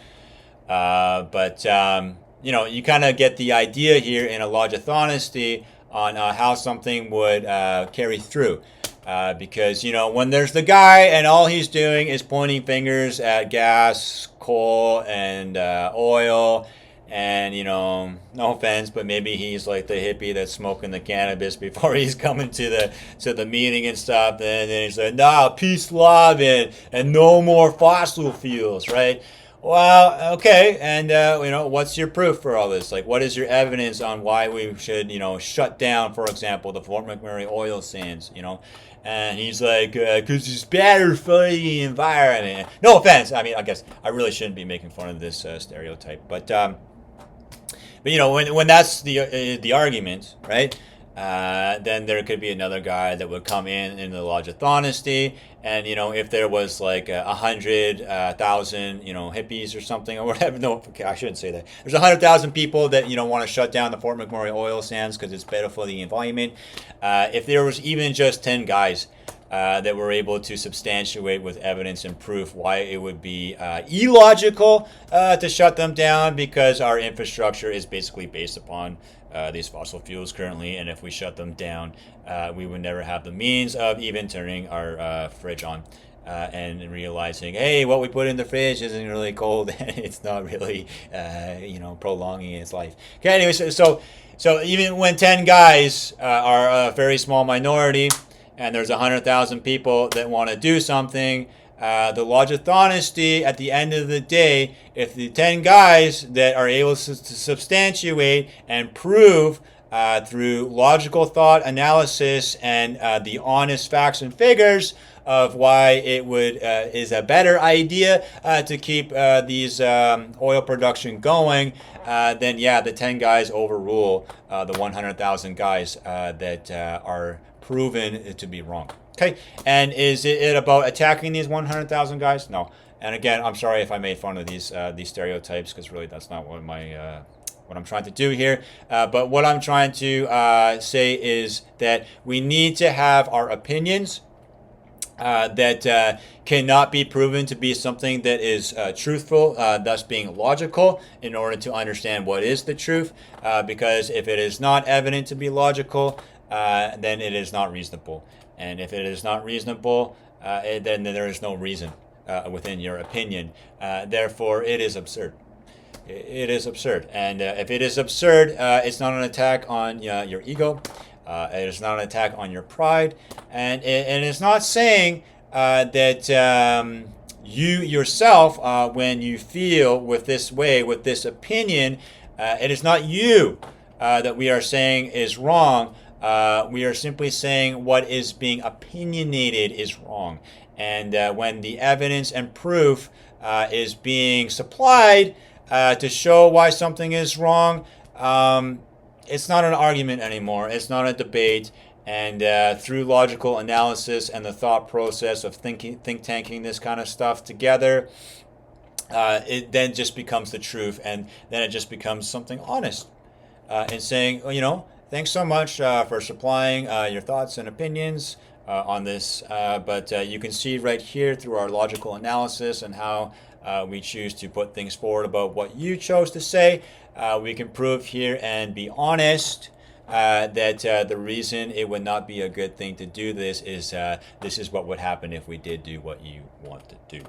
But you kind of get the idea here in a Logithoughnesty on how something would carry through. Because, when there's the guy and all he's doing is pointing fingers at gas, coal, and oil, and, no offense, but maybe he's like the hippie that's smoking the cannabis before he's coming to the meeting and stuff, and then he's like, nah, peace, love, and no more fossil fuels, right? Well, okay, and what's your proof for all this? Like, what is your evidence on why we should, shut down, for example, the Fort McMurray oil sands, And he's like, because it's better for the environment. No offense. I mean, I guess I really shouldn't be making fun of this stereotype, but when that's the argument, right? Then there could be another guy that would come in the Logithoughnesty, and if there was like 100,000 hippies or something or whatever. No, I shouldn't say that. There's 100,000 people that want to shut down the Fort McMurray oil sands because it's better for the environment. If there was even just 10 guys that were able to substantiate with evidence and proof why it would be illogical to shut them down, because our infrastructure is basically based upon these fossil fuels currently, and if we shut them down, we would never have the means of even turning our fridge on and realizing, hey, what we put in the fridge isn't really cold and it's not really, prolonging its life. Okay, anyway, so even when 10 guys are a very small minority, and there's 100,000 people that want to do something, the Logithoughnesty, at the end of the day, if the 10 guys that are able to substantiate and prove through logical thought analysis and the honest facts and figures of why it is a better idea to keep these oil production going, then the 10 guys overrule the 100,000 guys that are proven to be wrong. Okay, and is it about attacking these 100,000 guys? No. And again, I'm sorry if I made fun of these stereotypes, because really that's not what what I'm trying to do here. But what I'm trying to say is that we need to have our opinions that cannot be proven to be something that is truthful, thus being logical in order to understand what is the truth. Because if it is not evident to be logical, then it is not reasonable. And if it is not reasonable, then there is no reason within your opinion. Therefore, it is absurd. It is absurd. And if it is absurd, it's not an attack on your ego. It is not an attack on your pride. And it's not saying that you yourself, when you feel with this way, with this opinion, it is not you that we are saying is wrong. We are simply saying what is being opinionated is wrong. And when the evidence and proof is being supplied to show why something is wrong, it's not an argument anymore. It's not a debate. And through logical analysis and the thought process of think tanking this kind of stuff together, it then just becomes the truth, and then it just becomes something honest. And saying, thanks so much for supplying your thoughts and opinions on this. But you can see right here through our logical analysis and how we choose to put things forward about what you chose to say. We can prove here and be honest that the reason it would not be a good thing to do this is what would happen if we did do what you want to do.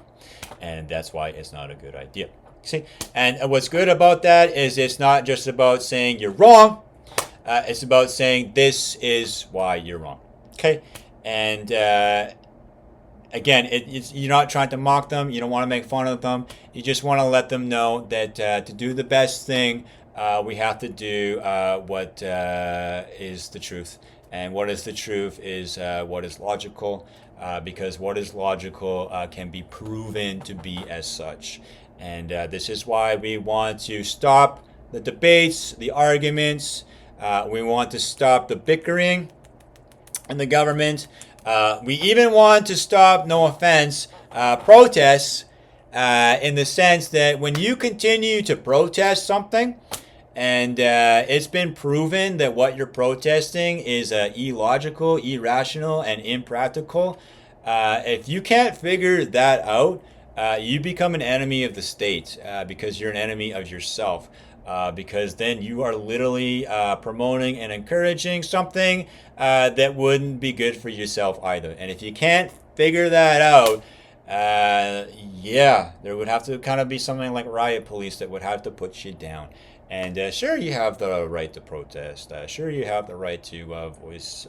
And that's why it's not a good idea. See? And what's good about that is it's not just about saying you're wrong. It's about saying this is why you're wrong. Okay? And again, you're not trying to mock them. You don't want to make fun of them. You just want to let them know that to do the best thing, we have to do what is the truth. And what is the truth is what is logical, because what is logical can be proven to be as such. And this is why we want to stop the debates, the arguments. We want to stop the bickering in the government. We even want to stop, no offense, protests in the sense that when you continue to protest something and it's been proven that what you're protesting is illogical, irrational, and impractical, if you can't figure that out, you become an enemy of the state because you're an enemy of yourself. Because then you are literally promoting and encouraging something that wouldn't be good for yourself either. And if you can't figure that out, there would have to kind of be something like riot police that would have to put you down. And sure, you have the right to protest. Sure, you have the right to voice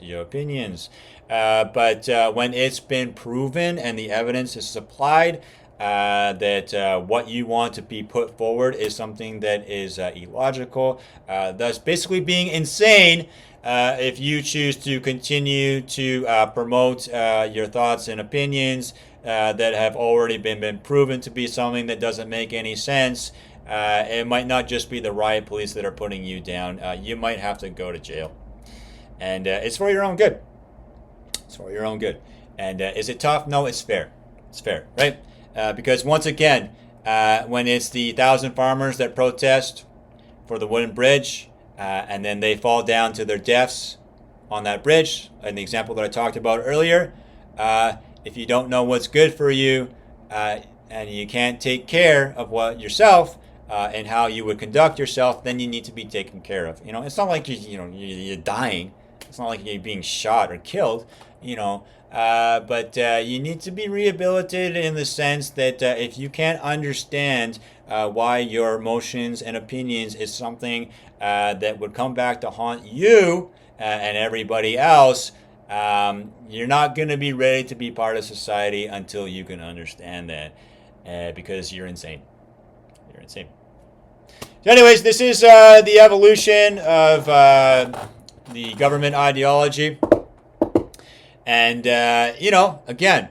your opinions. But when it's been proven and the evidence is supplied, that what you want to be put forward is something that is illogical, thus basically being insane. If you choose to continue to promote your thoughts and opinions that have already been proven to be something that doesn't make any sense, it might not just be the riot police that are putting you down. You might have to go to jail. And it's for your own good. It's for your own good. And is it tough? No, it's fair. It's fair, right? Because once again, when it's the 1,000 farmers that protest for the wooden bridge, and then they fall down to their deaths on that bridge, in the example that I talked about earlier, if you don't know what's good for you, and you can't take care of what yourself and how you would conduct yourself, then you need to be taken care of. It's not like you're dying. It's not like you're being shot or killed. But you need to be rehabilitated in the sense that if you can't understand why your emotions and opinions is something that would come back to haunt you and everybody else, you're not going to be ready to be part of society until you can understand that, because you're insane. You're insane. So anyways, this is the evolution of the government ideology. And, again,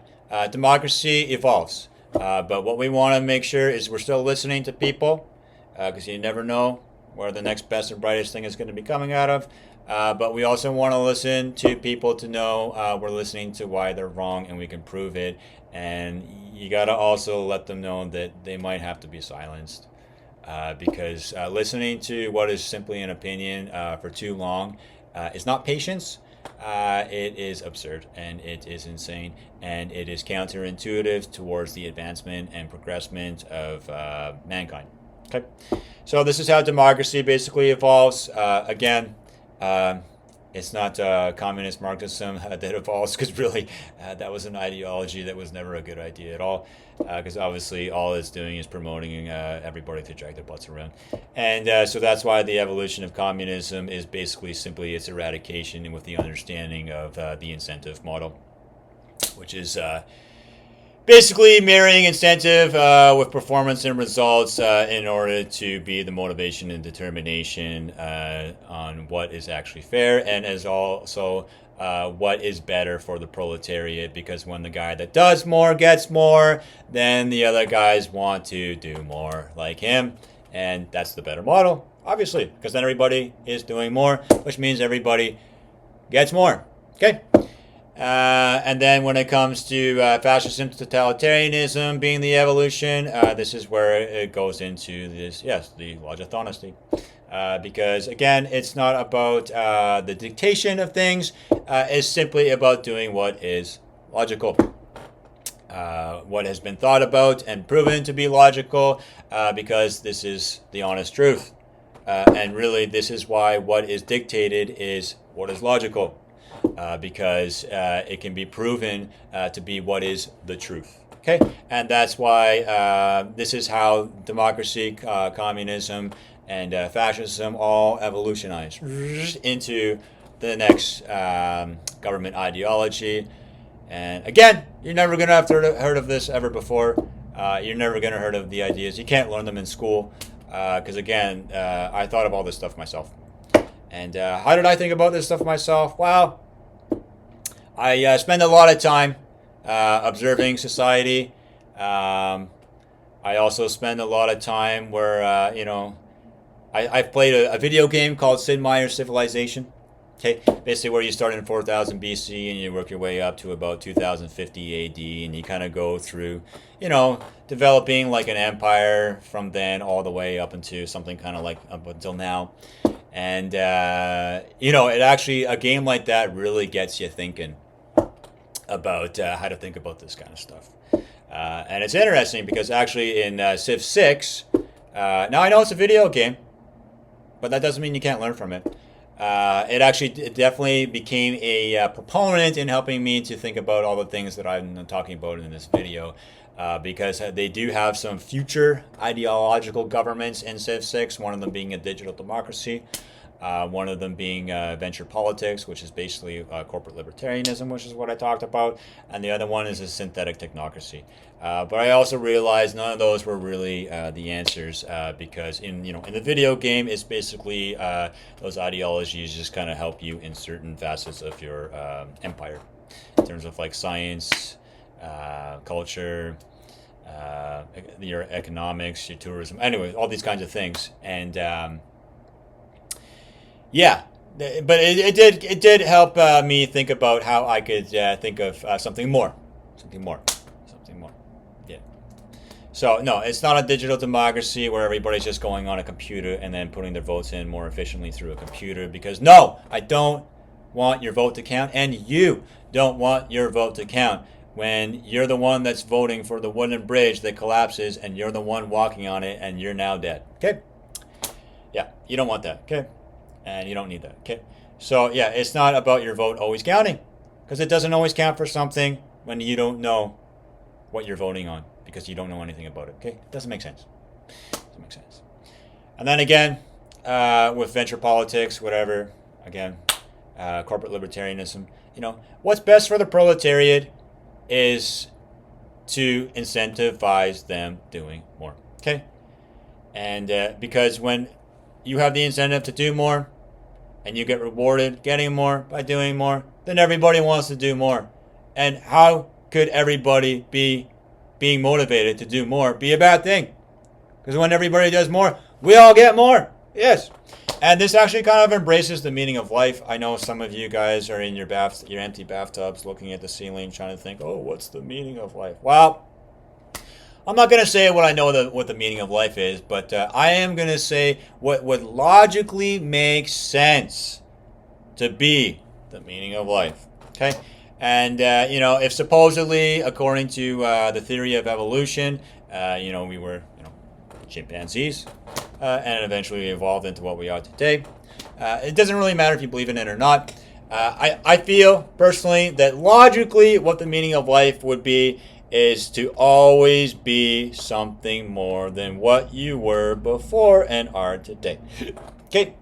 democracy evolves. But what we want to make sure is we're still listening to people, because you never know where the next best and brightest thing is going to be coming out of. But we also want to listen to people to know we're listening to why they're wrong and we can prove it. And you got to also let them know that they might have to be silenced. Because listening to what is simply an opinion for too long is not patience. it is absurd and it is insane and it is counterintuitive towards the advancement and progressment of mankind. Okay, so this is how democracy basically evolves. Again, it's not communist Marxism that evolves, because really that was an ideology that was never a good idea at all, because obviously all it's doing is promoting everybody to drag their butts around. And so that's why the evolution of communism is basically simply its eradication with the understanding of the incentive model, which is basically marrying incentive with performance and results in order to be the motivation and determination on what is actually fair, and as also what is better for the proletariat, because when the guy that does more gets more, then the other guys want to do more like him, and that's the better model, obviously, because then everybody is doing more, which means everybody gets more. Okay. And then when it comes to fascism, totalitarianism being the evolution, this is where it goes into this, yes, the Logithoughnesty. Because, again, it's not about the dictation of things. It's simply about doing what is logical. What has been thought about and proven to be logical, because this is the honest truth. And really, this is why what is dictated is what is logical. Because it can be proven to be what is the truth. Okay, and that's why this is how democracy, communism, and fascism all evolutionize into the next government ideology. And again, you're never going to have heard of this ever before. You're never going to heard of the ideas. You can't learn them in school because, again, I thought of all this stuff myself. And how did I think about this stuff myself? Well, I spend a lot of time observing society. I also spend a lot of time where, I've played a video game called Sid Meier's Civilization. Okay, basically where you start in 4000 BC and you work your way up to about 2050 AD, and you kind of go through, developing like an empire from then all the way up into something kind of like up until now. And, it actually, a game like that really gets you thinking about how to think about this kind of stuff. And it's interesting because actually in Civ 6, now I know it's a video game, but that doesn't mean you can't learn from it. It actually definitely became a proponent in helping me to think about all the things that I'm talking about in this video. Because they do have some future ideological governments in Civ 6, one of them being a digital democracy, one of them being venture politics, which is basically corporate libertarianism, which is what I talked about, and the other one is a synthetic technocracy. But I also realized none of those were really the answers, because in the video game, it's basically those ideologies just kind of help you in certain facets of your empire, in terms of like science, culture, your economics, your tourism, anyway, all these kinds of things. And but it did help me think about how I could think of something more. Yeah. So no, it's not a digital democracy where everybody's just going on a computer and then putting their votes in more efficiently through a computer, because no, I don't want your vote to count, and you don't want your vote to count when you're the one that's voting for the wooden bridge that collapses and you're the one walking on it and you're now dead. Okay? Yeah, you don't want that. Okay? And you don't need that. Okay? So, yeah, it's not about your vote always counting, because it doesn't always count for something when you don't know what you're voting on, because you don't know anything about it. Okay? It doesn't make sense. And then again, with venture politics, whatever, again, corporate libertarianism, what's best for the proletariat is to incentivize them doing more. Okay? And because when you have the incentive to do more and you get rewarded getting more by doing more, then everybody wants to do more. And how could everybody being motivated to do more be a bad thing? Because when everybody does more, we all get more. Yes. And this actually kind of embraces the meaning of life. I know some of you guys are in your empty bathtubs looking at the ceiling trying to think, oh, what's the meaning of life? Well, I'm not going to say what I know what the meaning of life is, but I am going to say what would logically make sense to be the meaning of life. Okay? And, if supposedly, according to the theory of evolution, we were, chimpanzees, and eventually evolved into what we are today. It doesn't really matter if you believe in it or not. I feel personally that logically what the meaning of life would be is to always be something more than what you were before and are today. Okay?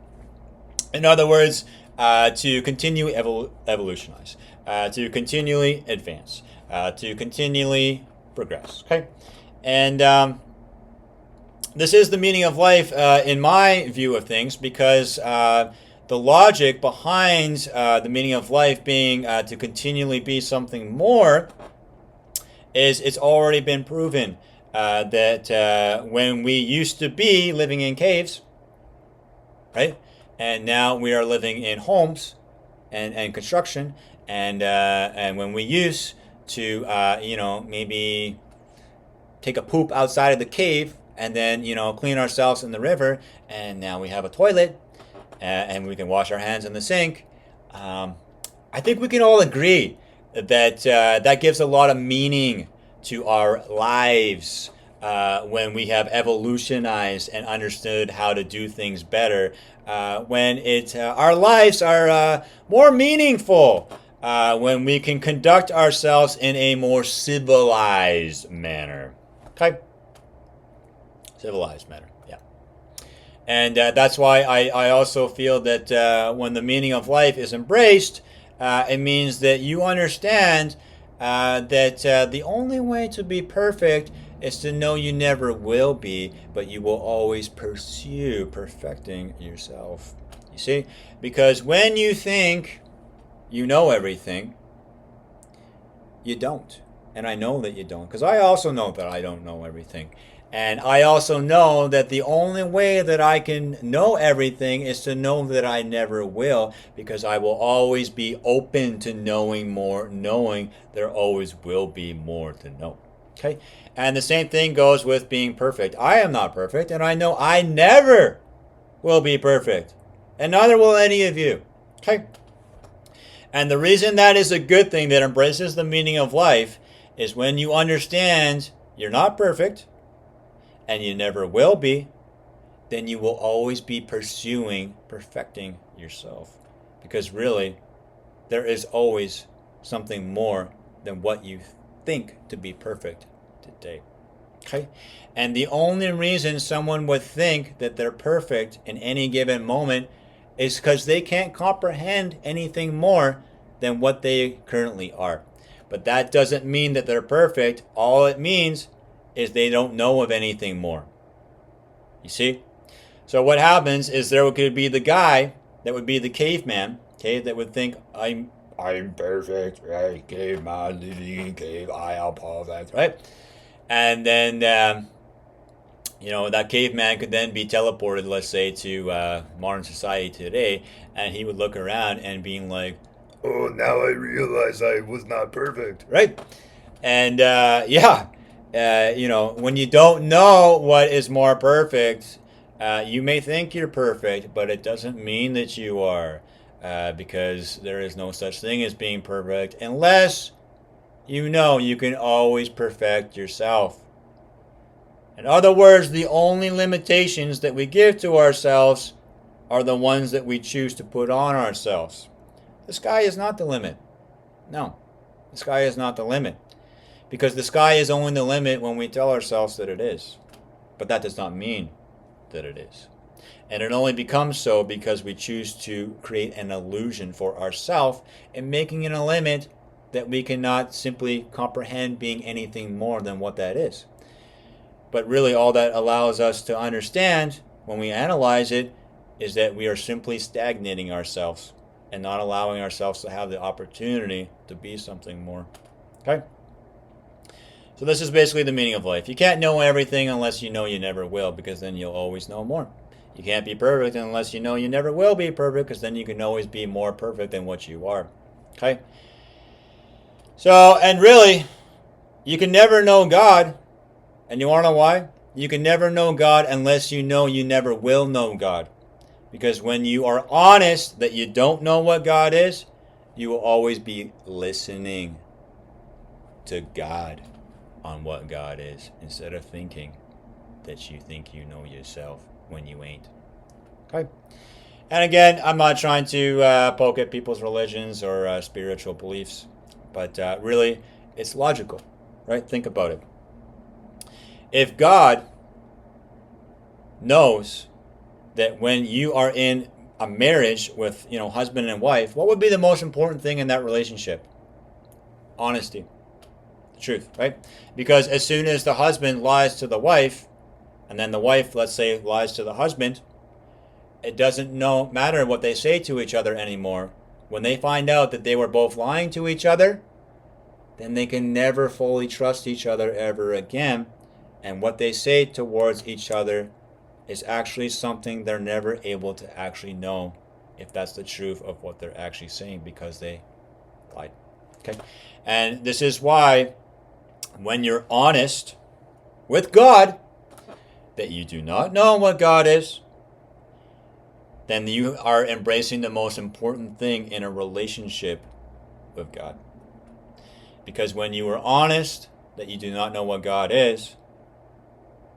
In other words, to continue evolutionize, to continually advance, to continually progress. Okay? And this is the meaning of life in my view of things, because the logic behind the meaning of life being to continually be something more is it's already been proven that when we used to be living in caves, right, and now we are living in homes and construction, and when we used to maybe take a poop outside of the cave and then clean ourselves in the river, and now we have a toilet and we can wash our hands in the sink. I think we can all agree that that gives a lot of meaning to our lives when we have evolutionized and understood how to do things better. When our lives are more meaningful when we can conduct ourselves in a more civilized manner. Okay? Civilized manner, yeah. And that's why I also feel that when the meaning of life is embraced, it means that you understand that the only way to be perfect is to know you never will be, but you will always pursue perfecting yourself. You see? Because when you think you know everything, you don't. And I know that you don't, because I also know that I don't know everything. And I also know that the only way that I can know everything is to know that I never will, because I will always be open to knowing more, knowing there always will be more to know. Okay? And the same thing goes with being perfect. I am not perfect, and I know I never will be perfect. And neither will any of you. Okay? And the reason that is a good thing that embraces the meaning of life is when you understand you're not perfect, and you never will be, then you will always be pursuing perfecting yourself. Because really, there is always something more than what you think to be perfect today. Okay? And the only reason someone would think that they're perfect in any given moment is because they can't comprehend anything more than what they currently are. But that doesn't mean that they're perfect. All it means is they don't know of anything more. You see? So what happens is there could be the guy that would be the caveman, okay, that would think I'm perfect, right? Caveman living in cave, I am perfect, right? And then that caveman could then be teleported, let's say, to modern society today, and he would look around and being like, "Oh, now I realize I was not perfect," right? And when you don't know what is more perfect, you may think you're perfect, but it doesn't mean that you are, because there is no such thing as being perfect unless you know you can always perfect yourself. In other words, the only limitations that we give to ourselves are the ones that we choose to put on ourselves. The sky is not the limit. No, the sky is not the limit. Because the sky is only the limit when we tell ourselves that it is. But that does not mean that it is. And it only becomes so because we choose to create an illusion for ourselves and making it a limit that we cannot simply comprehend being anything more than what that is. But really all that allows us to understand when we analyze it is that we are simply stagnating ourselves and not allowing ourselves to have the opportunity to be something more. Okay? So this is basically the meaning of life. You can't know everything unless you know you never will, because then you'll always know more. You can't be perfect unless you know you never will be perfect, because then you can always be more perfect than what you are. Okay? So, and really, you can never know God. And you want to know why? You can never know God unless you know you never will know God. Because when you are honest that you don't know what God is, you will always be listening to God on what God is, instead of thinking that you think you know yourself when you ain't. Okay? And again, I'm not trying to poke at people's religions or spiritual beliefs, but really, it's logical, right? Think about it. If God knows that when you are in a marriage with, husband and wife, what would be the most important thing in that relationship? Honesty. The truth, right? Because as soon as the husband lies to the wife, and then the wife, let's say, lies to the husband, it doesn't matter what they say to each other anymore. When they find out that they were both lying to each other, then they can never fully trust each other ever again. And what they say towards each other is actually something they're never able to actually know if that's the truth of what they're actually saying, because they lied. Okay? And this is why when you're honest with God that you do not know what God is, then you are embracing the most important thing in a relationship with God. Because when you are honest that you do not know what God is,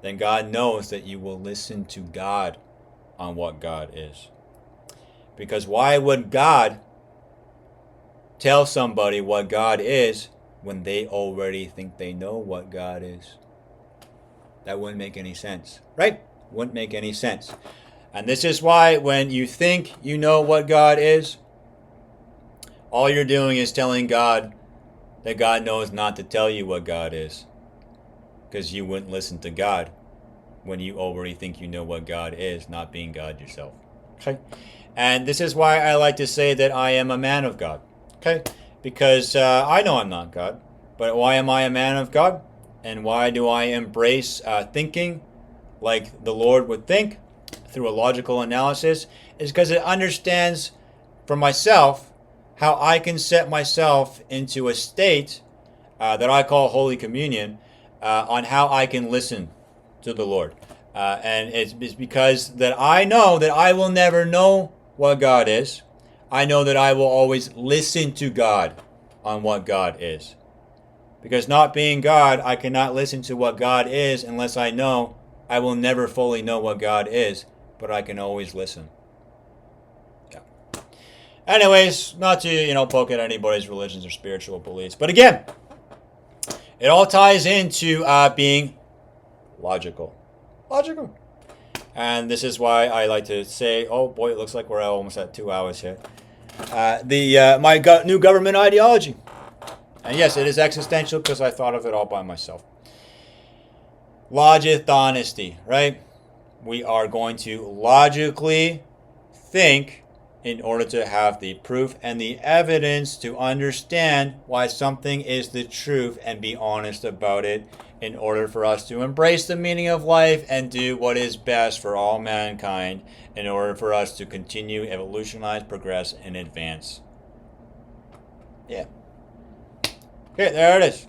then God knows that you will listen to God on what God is. Because why would God tell somebody what God is when they already think they know what God is? That wouldn't make any sense, right? Wouldn't make any sense. And this is why when you think you know what God is, all you're doing is telling God that God knows not to tell you what God is. Because you wouldn't listen to God when you already think you know what God is, not being God yourself. Okay? And this is why I like to say that I am a man of God. Okay? Because I know I'm not God. But why am I a man of God? And why do I embrace thinking like the Lord would think through a logical analysis? Is because it understands for myself how I can set myself into a state that I call Holy Communion on how I can listen to the Lord. And it's because that I know that I will never know what God is. I know that I will always listen to God on what God is. Because not being God, I cannot listen to what God is unless I know I will never fully know what God is, but I can always listen. Yeah. Anyways, not to, poke at anybody's religions or spiritual beliefs. But again, it all ties into being logical. Logical. And this is why I like to say, oh boy, it looks like we're almost at 2 hours here. My new government ideology. And yes, it is existential because I thought of it all by myself. Logithoughnesty, right? We are going to logically think in order to have the proof and the evidence to understand why something is the truth and be honest about it, in order for us to embrace the meaning of life and do what is best for all mankind, in order for us to continue, evolutionize, progress, and advance. Yeah. Okay, there it is.